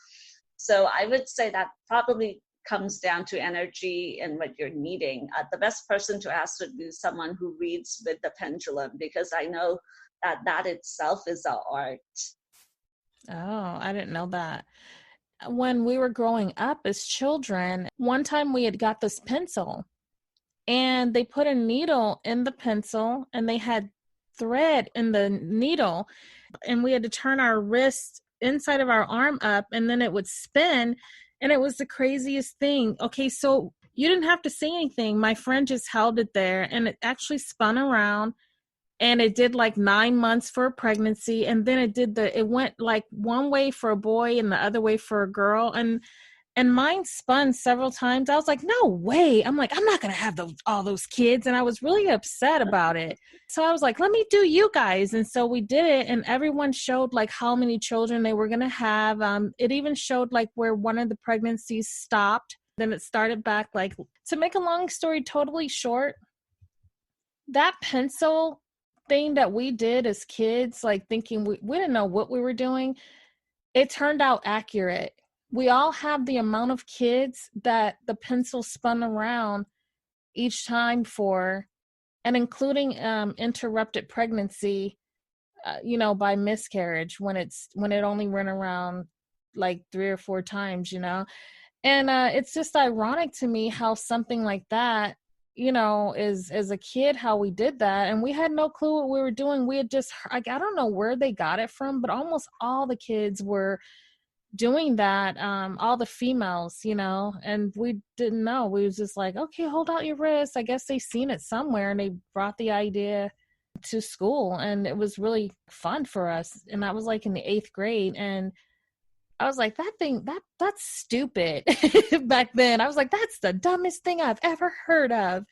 So I would say that probably comes down to energy and what you're needing. The best person to ask would be someone who reads with the pendulum, because I know that that itself is an art.
Oh, I didn't know that. When we were growing up as children, one time we had got this pencil and they put a needle in the pencil and they had thread in the needle, and we had to turn our wrist inside of our arm up and then it would spin, and it was the craziest thing. Okay, so you didn't have to say anything. My friend just held it there and it actually spun around, and it did like 9 months for a pregnancy, and then it went like one way for a boy and the other way for a girl, and mine spun several times. I was like, no way. I'm like, I'm not going to have all those kids. And I was really upset about it. So I was like, let me do you guys. And so we did it, and everyone showed like how many children they were going to have. It even showed like where one of the pregnancies stopped. Then it started back. Like, to make a long story totally short, that pencil thing that we did as kids, like thinking we didn't know what we were doing, it turned out accurate. We all have the amount of kids that the pencil spun around each time for, and including interrupted pregnancy, by miscarriage, when it only went around like 3 or 4 times, and it's just ironic to me how something like that, is, as a kid, how we did that, and we had no clue what we were doing. We had just, like, I don't know where they got it from, but almost all the kids were doing that, all the females, and we didn't know. We was just like, okay, hold out your wrist. I guess they seen it somewhere and they brought the idea to school, and it was really fun for us. And I was like in the 8th grade, and I was like, that's stupid. Back then I was like, that's the dumbest thing I've ever heard of.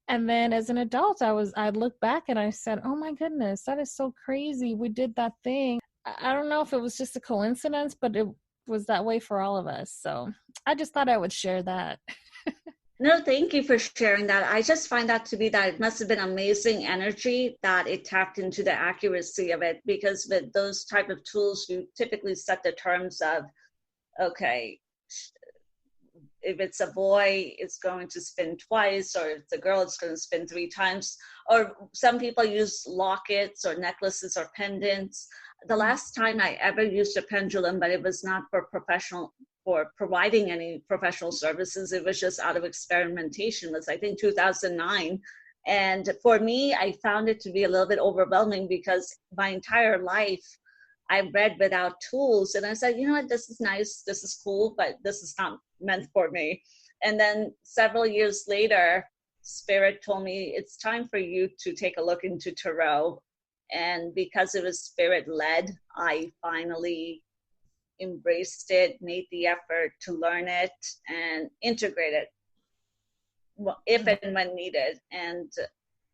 And then as an adult, I looked back and I said, oh my goodness, that is so crazy. We did that thing. I don't know if it was just a coincidence, but it was that way for all of us. So I just thought I would share that.
No, thank you for sharing that. I just find that to be that it must have been amazing energy that it tapped into the accuracy of it, because with those type of tools, you typically set the terms of, okay, if it's a boy, it's going to spin twice, or if it's a girl, it's going to spin 3 times. Or some people use lockets or necklaces or pendants. The last time I ever used a pendulum, but it was not for providing any professional services, it was just out of experimentation, was I think 2009. And for me, I found it to be a little bit overwhelming, because my entire life I read without tools. And I said, you know what, this is nice, this is cool, but this is not meant for me. And then several years later, Spirit told me, it's time for you to take a look into tarot. And because it was Spirit led, I finally embraced it, made the effort to learn it and integrate it if and when needed. And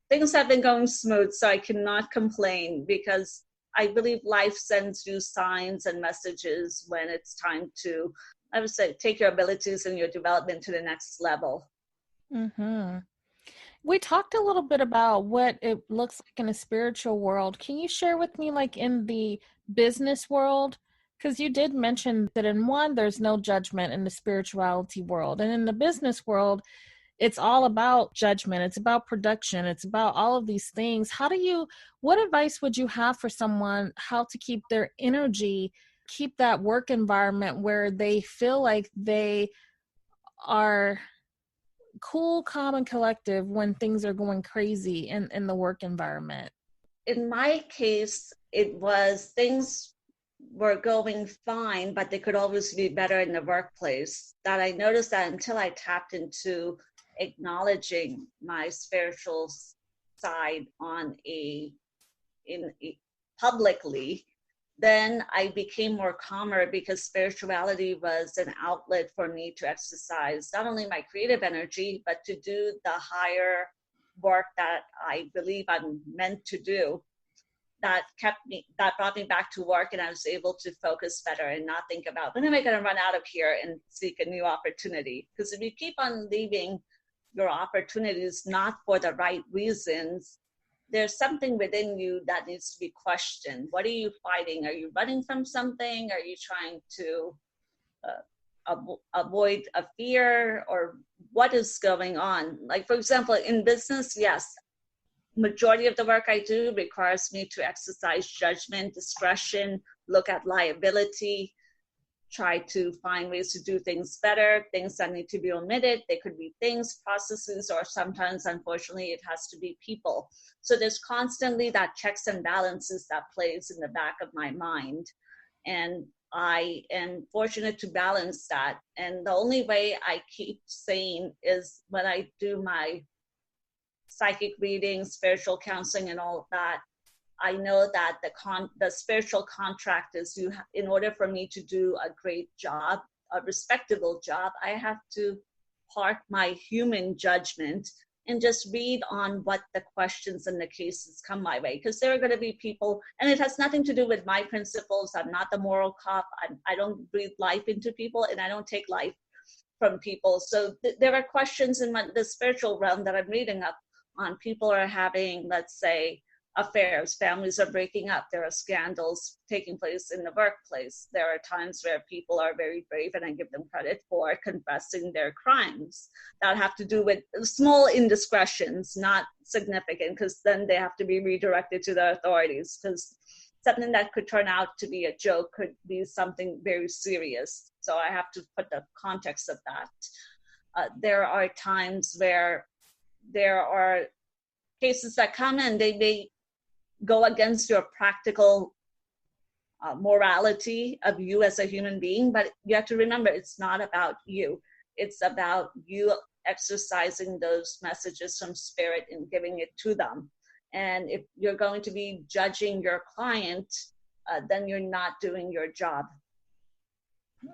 things have been going smooth, so I cannot complain, because I believe life sends you signs and messages when it's time to, I would say, take your abilities and your development to the next level.
Mm-hmm. We talked a little bit about what it looks like in a spiritual world. Can you share with me, like in the business world? Because you did mention that in one, there's no judgment in the spirituality world. And in the business world, it's all about judgment. It's about production. It's about all of these things. What advice would you have for someone how to keep their energy, keep that work environment where they feel like they are cool, calm, and collective when things are going crazy in the work environment?
In my case, it was things were going fine, but they could always be better in the workplace. That I noticed that until I tapped into acknowledging my spiritual side publicly, then I became more calmer, because spirituality was an outlet for me to exercise not only my creative energy, but to do the higher work that I believe I'm meant to do. that brought me back to work, and I was able to focus better and not think about, when am I going to run out of here and seek a new opportunity? Because if you keep on leaving your opportunities not for the right reasons, there's something within you that needs to be questioned. What are you fighting? Are you running from something? Are you trying to avoid a fear, or what is going on? Like, for example, in business, yes, majority of the work I do requires me to exercise judgment, discretion, look at liability, try to find ways to do things better, things that need to be omitted. They could be things, processes, or sometimes, unfortunately, it has to be people. So there's constantly that checks and balances that plays in the back of my mind. And I am fortunate to balance that. And the only way I keep sane is when I do my psychic readings, spiritual counseling, and all of that. I know that the spiritual contract is, in order for me to do a great job, a respectable job, I have to park my human judgment and just read on what the questions and the cases come my way. Because there are going to be people, and it has nothing to do with my principles. I'm not the moral cop. I don't breathe life into people, and I don't take life from people. So there are questions in the spiritual realm that I'm reading up on. People are having, let's say, affairs, families are breaking up, there are scandals taking place in the workplace. There are times where people are very brave, and I give them credit for confessing their crimes that have to do with small indiscretions, not significant, because then they have to be redirected to the authorities, because something that could turn out to be a joke could be something very serious. So I have to put the context of that. There are times where there are cases that come in, they may go against your practical morality of you as a human being, but you have to remember, it's not about you. It's about you exercising those messages from spirit and giving it to them. And if you're going to be judging your client, then you're not doing your job.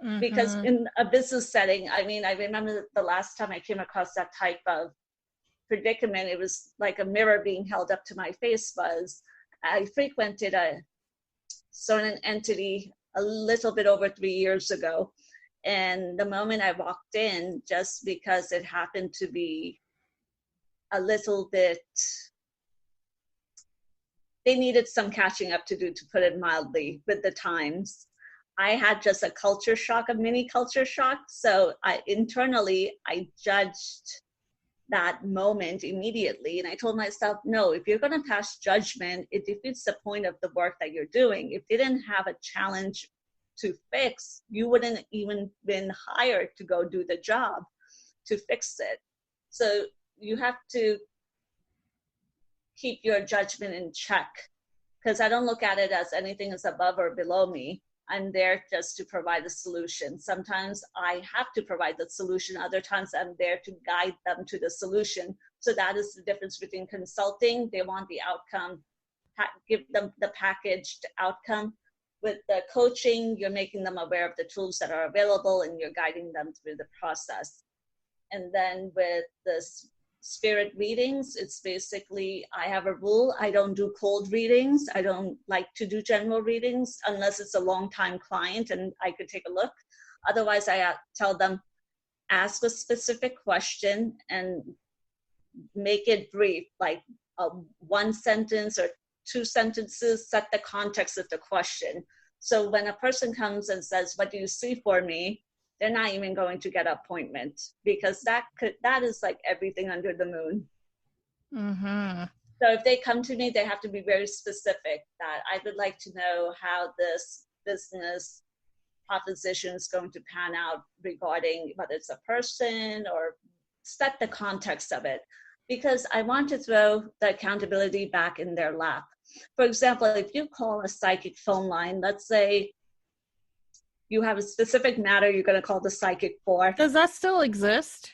Mm-hmm. Because in a business setting, I mean, I remember the last time I came across that type of predicament, it was like a mirror being held up to my face. Was I frequented a certain entity a little bit over 3 years ago, and the moment I walked in, just because it happened to be a little bit, they needed some catching up to do, to put it mildly, with the times. I had just a culture shock, a mini culture shock. So internally, I judged that moment immediately. And I told myself, no, if you're going to pass judgment, it defeats the point of the work that you're doing. If they didn't have a challenge to fix, you wouldn't even been hired to go do the job to fix it. So you have to keep your judgment in check, because I don't look at it as anything is above or below me. I'm there just to provide a solution. Sometimes I have to provide the solution. Other times I'm there to guide them to the solution. So that is the difference between consulting. They want the outcome, give them the packaged outcome. With the coaching, you're making them aware of the tools that are available, and you're guiding them through the process. And then with this spirit readings, it's basically, I have a rule, I don't do cold readings. I don't like to do general readings unless it's a long time client and I could take a look. Otherwise, I tell them, ask a specific question and make it brief, like one sentence or 2 sentences, set the context of the question. So when a person comes and says, what do you see for me? They're not even going to get an appointment, because that is like everything under the moon. Mm-hmm. So if they come to me, they have to be very specific, that I would like to know how this business proposition is going to pan out, regarding whether it's a person, or set the context of it, because I want to throw the accountability back in their lap. For example, if you call a psychic phone line, let's say you have a specific matter you're going to call the psychic for.
Does that still exist?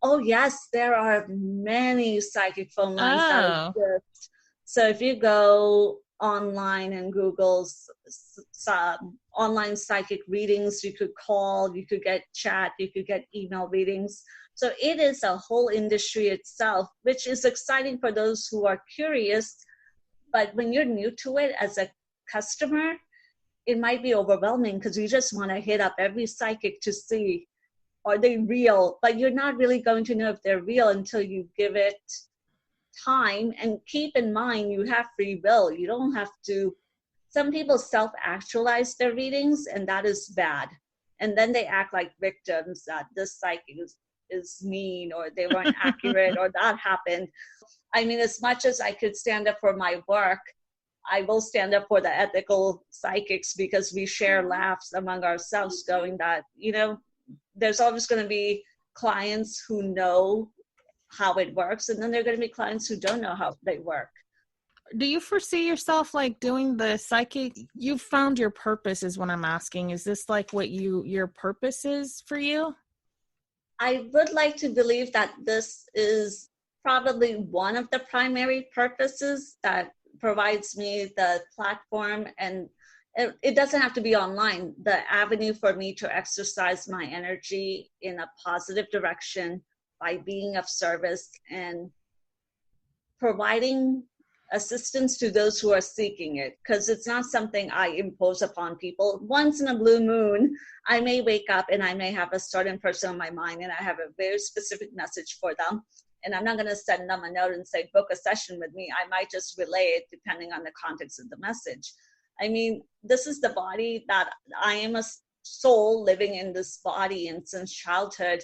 Oh, yes. There are many psychic phone lines that exist. So if you go online and Google online psychic readings, you could call, you could get chat, you could get email readings. So it is a whole industry itself, which is exciting for those who are curious. But when you're new to it as a customer, it might be overwhelming because you just want to hit up every psychic to see, are they real? But you're not really going to know if they're real until you give it time. And keep in mind, you have free will. You don't have to. Some people self-actualize their readings, and that is bad. And then they act like victims that this psychic is mean, or they weren't accurate, or that happened. I mean, as much as I could stand up for my work, I will stand up for the ethical psychics, because we share laughs among ourselves going that, there's always going to be clients who know how it works, and then there are going to be clients who don't know how they work.
Do you foresee yourself like doing the psychic? You found your purpose is what I'm asking. Is this like what your purpose is for you?
I would like to believe that this is probably one of the primary purposes that provides me the platform, and it doesn't have to be online, the avenue for me to exercise my energy in a positive direction by being of service and providing assistance to those who are seeking it, because it's not something I impose upon people. Once in a blue moon, I may wake up and I may have a certain person on my mind, and I have a very specific message for them. And I'm not going to send them a note and say, book a session with me. I might just relay it depending on the context of the message. I mean, this is the body that I am, a soul living in this body. And since childhood,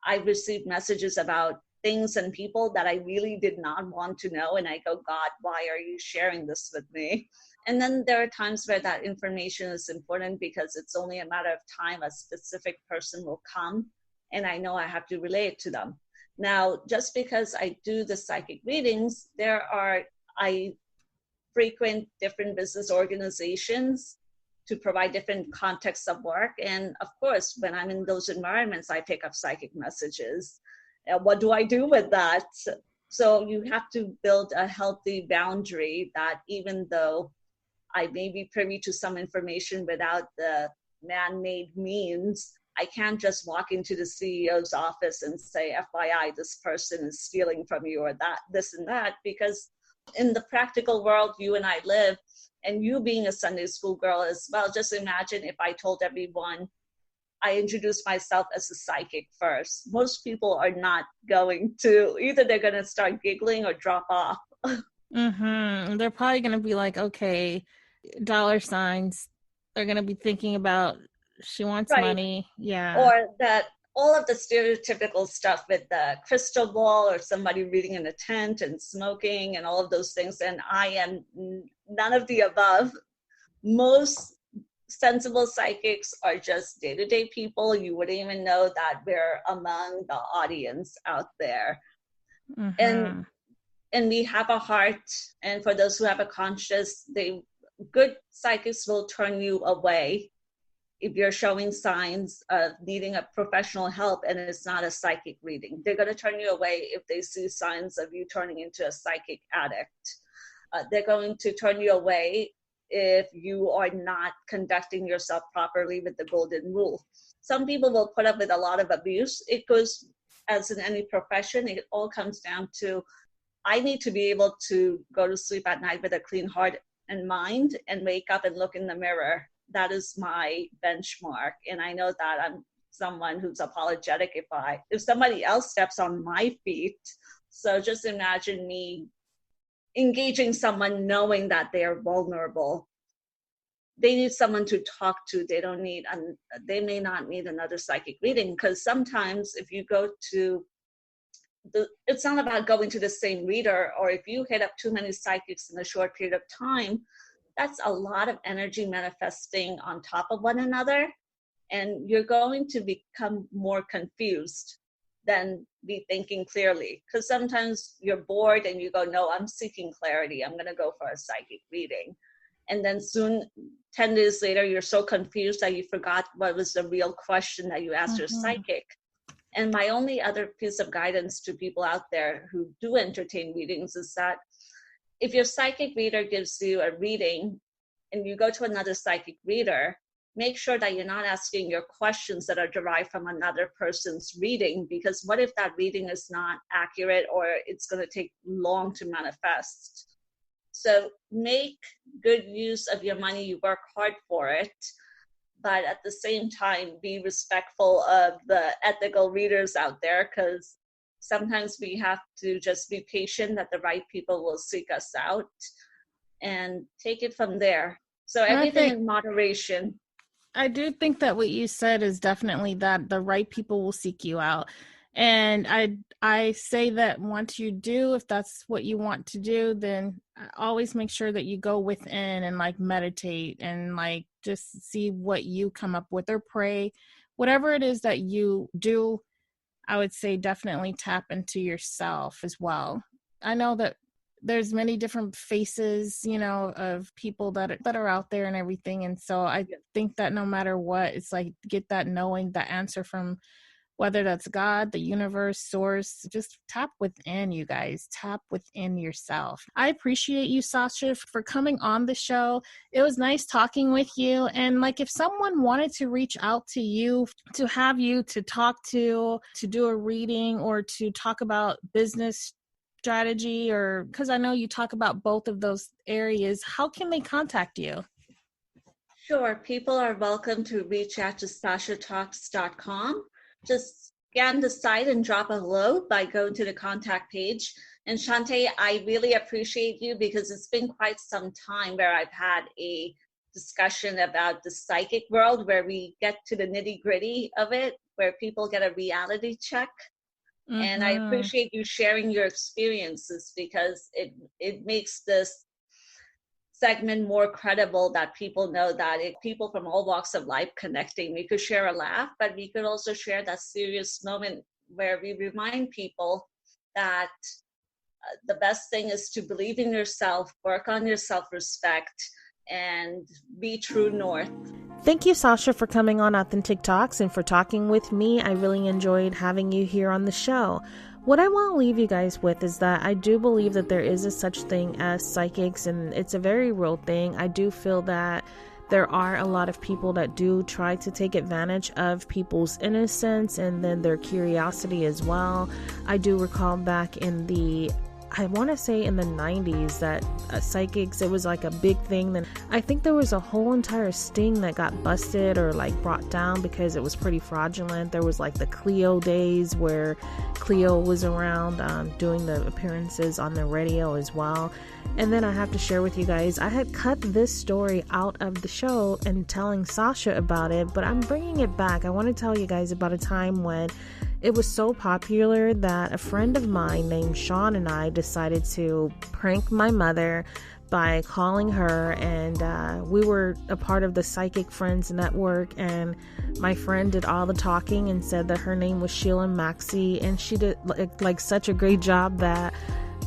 I've received messages about things and people that I really did not want to know. And I go, God, why are you sharing this with me? And then there are times where that information is important, because it's only a matter of time a specific person will come, and I know I have to relay it to them. Now, just because I do the psychic readings, I frequent different business organizations to provide different contexts of work. And of course, when I'm in those environments, I pick up psychic messages. What do I do with that? So you have to build a healthy boundary that even though I may be privy to some information without the man-made means, I can't just walk into the CEO's office and say, FYI, this person is stealing from you, or that, this and that, because in the practical world you and I live, and you being a Sunday school girl as well, just imagine if I told everyone I introduced myself as a psychic first. Most people are not going to, either they're going to start giggling or drop off.
Mm-hmm. They're probably going to be like, okay, dollar signs. They're going to be thinking about, she wants money. Yeah.
Or that all of the stereotypical stuff with the crystal ball, or somebody reading in a tent and smoking and all of those things. And I am none of the above. Most sensible psychics are just day-to-day people. You wouldn't even know that we're among the audience out there. Mm-hmm. And we have a heart. And for those who have a conscience, good psychics will turn you away if you're showing signs of needing a professional help and it's not a psychic reading. They're going to turn you away if they see signs of you turning into a psychic addict. They're going to turn you away if you are not conducting yourself properly with the golden rule. Some people will put up with a lot of abuse. It goes, as in any profession, it all comes down to, I need to be able to go to sleep at night with a clean heart and mind, and wake up and look in the mirror. That is my benchmark. And I know that I'm someone who's apologetic if somebody else steps on my feet. So just imagine me engaging someone knowing that they are vulnerable. They need someone to talk to. They may not need another psychic reading, because sometimes if you go to it's not about going to the same reader, or if you hit up too many psychics in a short period of time, that's a lot of energy manifesting on top of one another, and you're going to become more confused than be thinking clearly. Because sometimes you're bored and you go, no, I'm seeking clarity, I'm going to go for a psychic reading. And then soon, 10 days later, you're so confused that you forgot what was the real question that you asked your psychic. And my only other piece of guidance to people out there who do entertain readings is that if your psychic reader gives you a reading and you go to another psychic reader, make sure that you're not asking your questions that are derived from another person's reading, because what if that reading is not accurate, or it's going to take long to manifest? So make good use of your money. You work hard for it, but at the same time, be respectful of the ethical readers out there, because sometimes we have to just be patient that the right people will seek us out and take it from there. So everything in moderation.
I do think that what you said is definitely that the right people will seek you out. And I say that once you do, if that's what you want to do, then always make sure that you go within and like meditate and like just see what you come up with, or pray, whatever it is that you do. I would say definitely tap into yourself as well. I know that there's many different faces, you know, of people that are out there and everything. And so I think that no matter what, it's like get that knowing, that answer from whether that's God, the universe, source. Just tap within, you guys. Tap within yourself. I appreciate you, Sasha, for coming on the show. It was nice talking with you. And like, if someone wanted to reach out to you, to have you to talk to do a reading, or to talk about business strategy, or because I know you talk about both of those areas, how can they contact you?
Sure. People are welcome to reach out to sashatalks.com. Just scan the site and drop a hello by going to the contact page. And Shanta, I really appreciate you, because it's been quite some time where I've had a discussion about the psychic world, where we get to the nitty gritty of it, where people get a reality check. Mm-hmm. And I appreciate you sharing your experiences, because it makes this segment more credible, that people know that people from all walks of life connecting. We could share a laugh, but we could also share that serious moment where we remind people that the best thing is to believe in yourself, work on your self-respect, and be true north.
Thank you, Sasha, for coming on Authentic Talks and for talking with me. I really enjoyed having you here on the show. What I want to leave you guys with is that I do believe that there is a such thing as psychics, and it's a very real thing. I do feel that there are a lot of people that do try to take advantage of people's innocence and then their curiosity as well. I do recall back in the I want to say in the 90s that psychics, it was like a big thing. Then I think there was a whole entire sting that got busted or like brought down because it was pretty fraudulent. There was like the Cleo days where Cleo was around doing the appearances on the radio as well. And then I have to share with you guys, I had cut this story out of the show and telling Sasha about it, but I'm bringing it back. I want to tell you guys about a time when it was so popular that a friend of mine named Sean and I decided to prank my mother by calling her, and we were a part of the Psychic Friends Network, and my friend did all the talking and said that her name was Sheila Maxey, and she did like such a great job that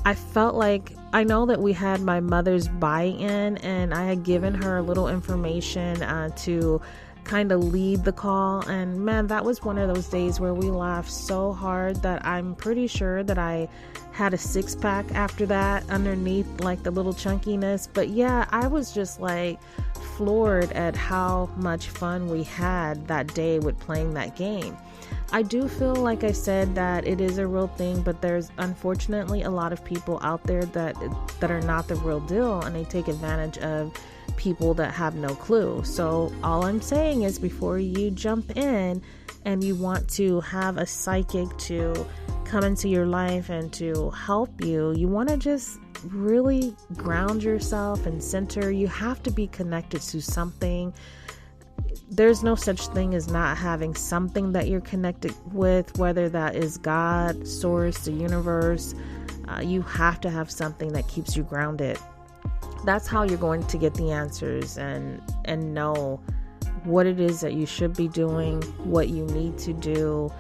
I felt like, I know that we had my mother's buy-in, and I had given her a little information to kind of lead the call. And man, that was one of those days where we laughed so hard that I'm pretty sure that I had a six-pack after that underneath like the little chunkiness. But yeah, I was just like floored at how much fun we had that day with playing that game. I do feel, like I said, that it is a real thing, but there's unfortunately a lot of people out there that are not the real deal, and they take advantage of people that have no clue. So all I'm saying is, before you jump in and you want to have a psychic to come into your life and to help you, you want to just really ground yourself and center. You have to be connected to something. There's no such thing as not having something that you're connected with, whether that is God, source, the universe. You have to have something that keeps you grounded. That's how you're going to get the answers and know what it is that you should be doing, what you need to do,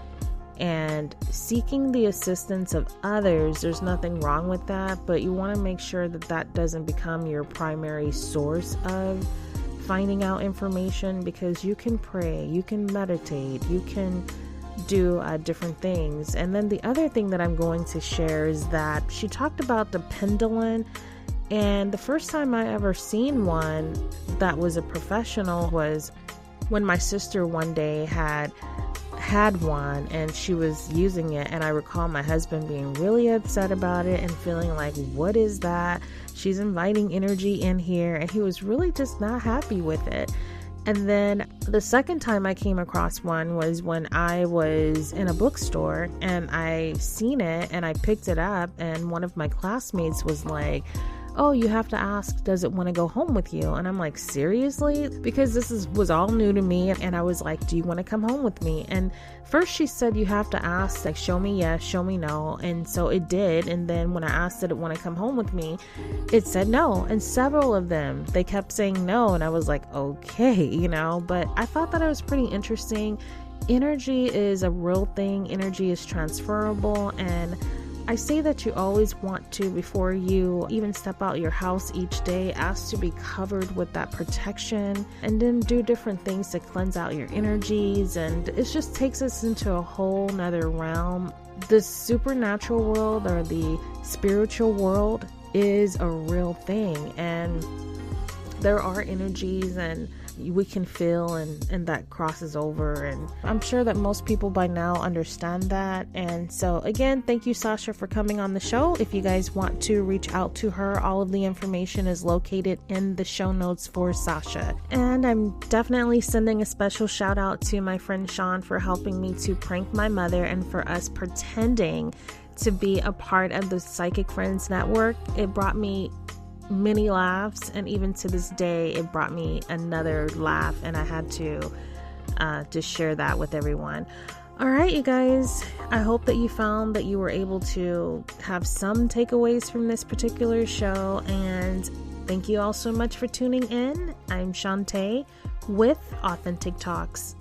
and seeking the assistance of others. There's nothing wrong with that, but you want to make sure that that doesn't become your primary source of finding out information, because you can pray, you can meditate, you can do different things. And then the other thing that I'm going to share is that she talked about the pendulum, and the first time I ever seen one that was a professional was when my sister one day had had one and she was using it, and I recall my husband being really upset about it and feeling like, what is that? She's inviting energy in here, and he was really just not happy with it. And then the second time I came across one was when I was in a bookstore and I seen it and I picked it up, and one of my classmates was like, oh, you have to ask, does it want to go home with you? And I'm like, seriously? Because this was all new to me. And I was like, do you want to come home with me? And first she said, you have to ask, like, show me yes, show me no. And so it did. And then when I asked, did it want to come home with me? It said no. And several of them, they kept saying no. And I was like, okay, but I thought that it was pretty interesting. Energy is a real thing. Energy is transferable. And I say that you always want to, before you even step out your house each day, ask to be covered with that protection, and then do different things to cleanse out your energies. And it just takes us into a whole nother realm. The supernatural world, or the spiritual world, is a real thing, and there are energies and we can feel, and that crosses over. And I'm sure that most people by now understand that. And so again, thank you, Sasha, for coming on the show. If you guys want to reach out to her, all of the information is located in the show notes for Sasha. And I'm definitely sending a special shout out to my friend Sean for helping me to prank my mother, and for us pretending to be a part of the Psychic Friends Network. It brought me many laughs, and even to this day it brought me another laugh, and I had to just share that with everyone. All right, you guys, I hope that you found that you were able to have some takeaways from this particular show, and thank you all so much for tuning in. I'm Shanta with Authentic Talks.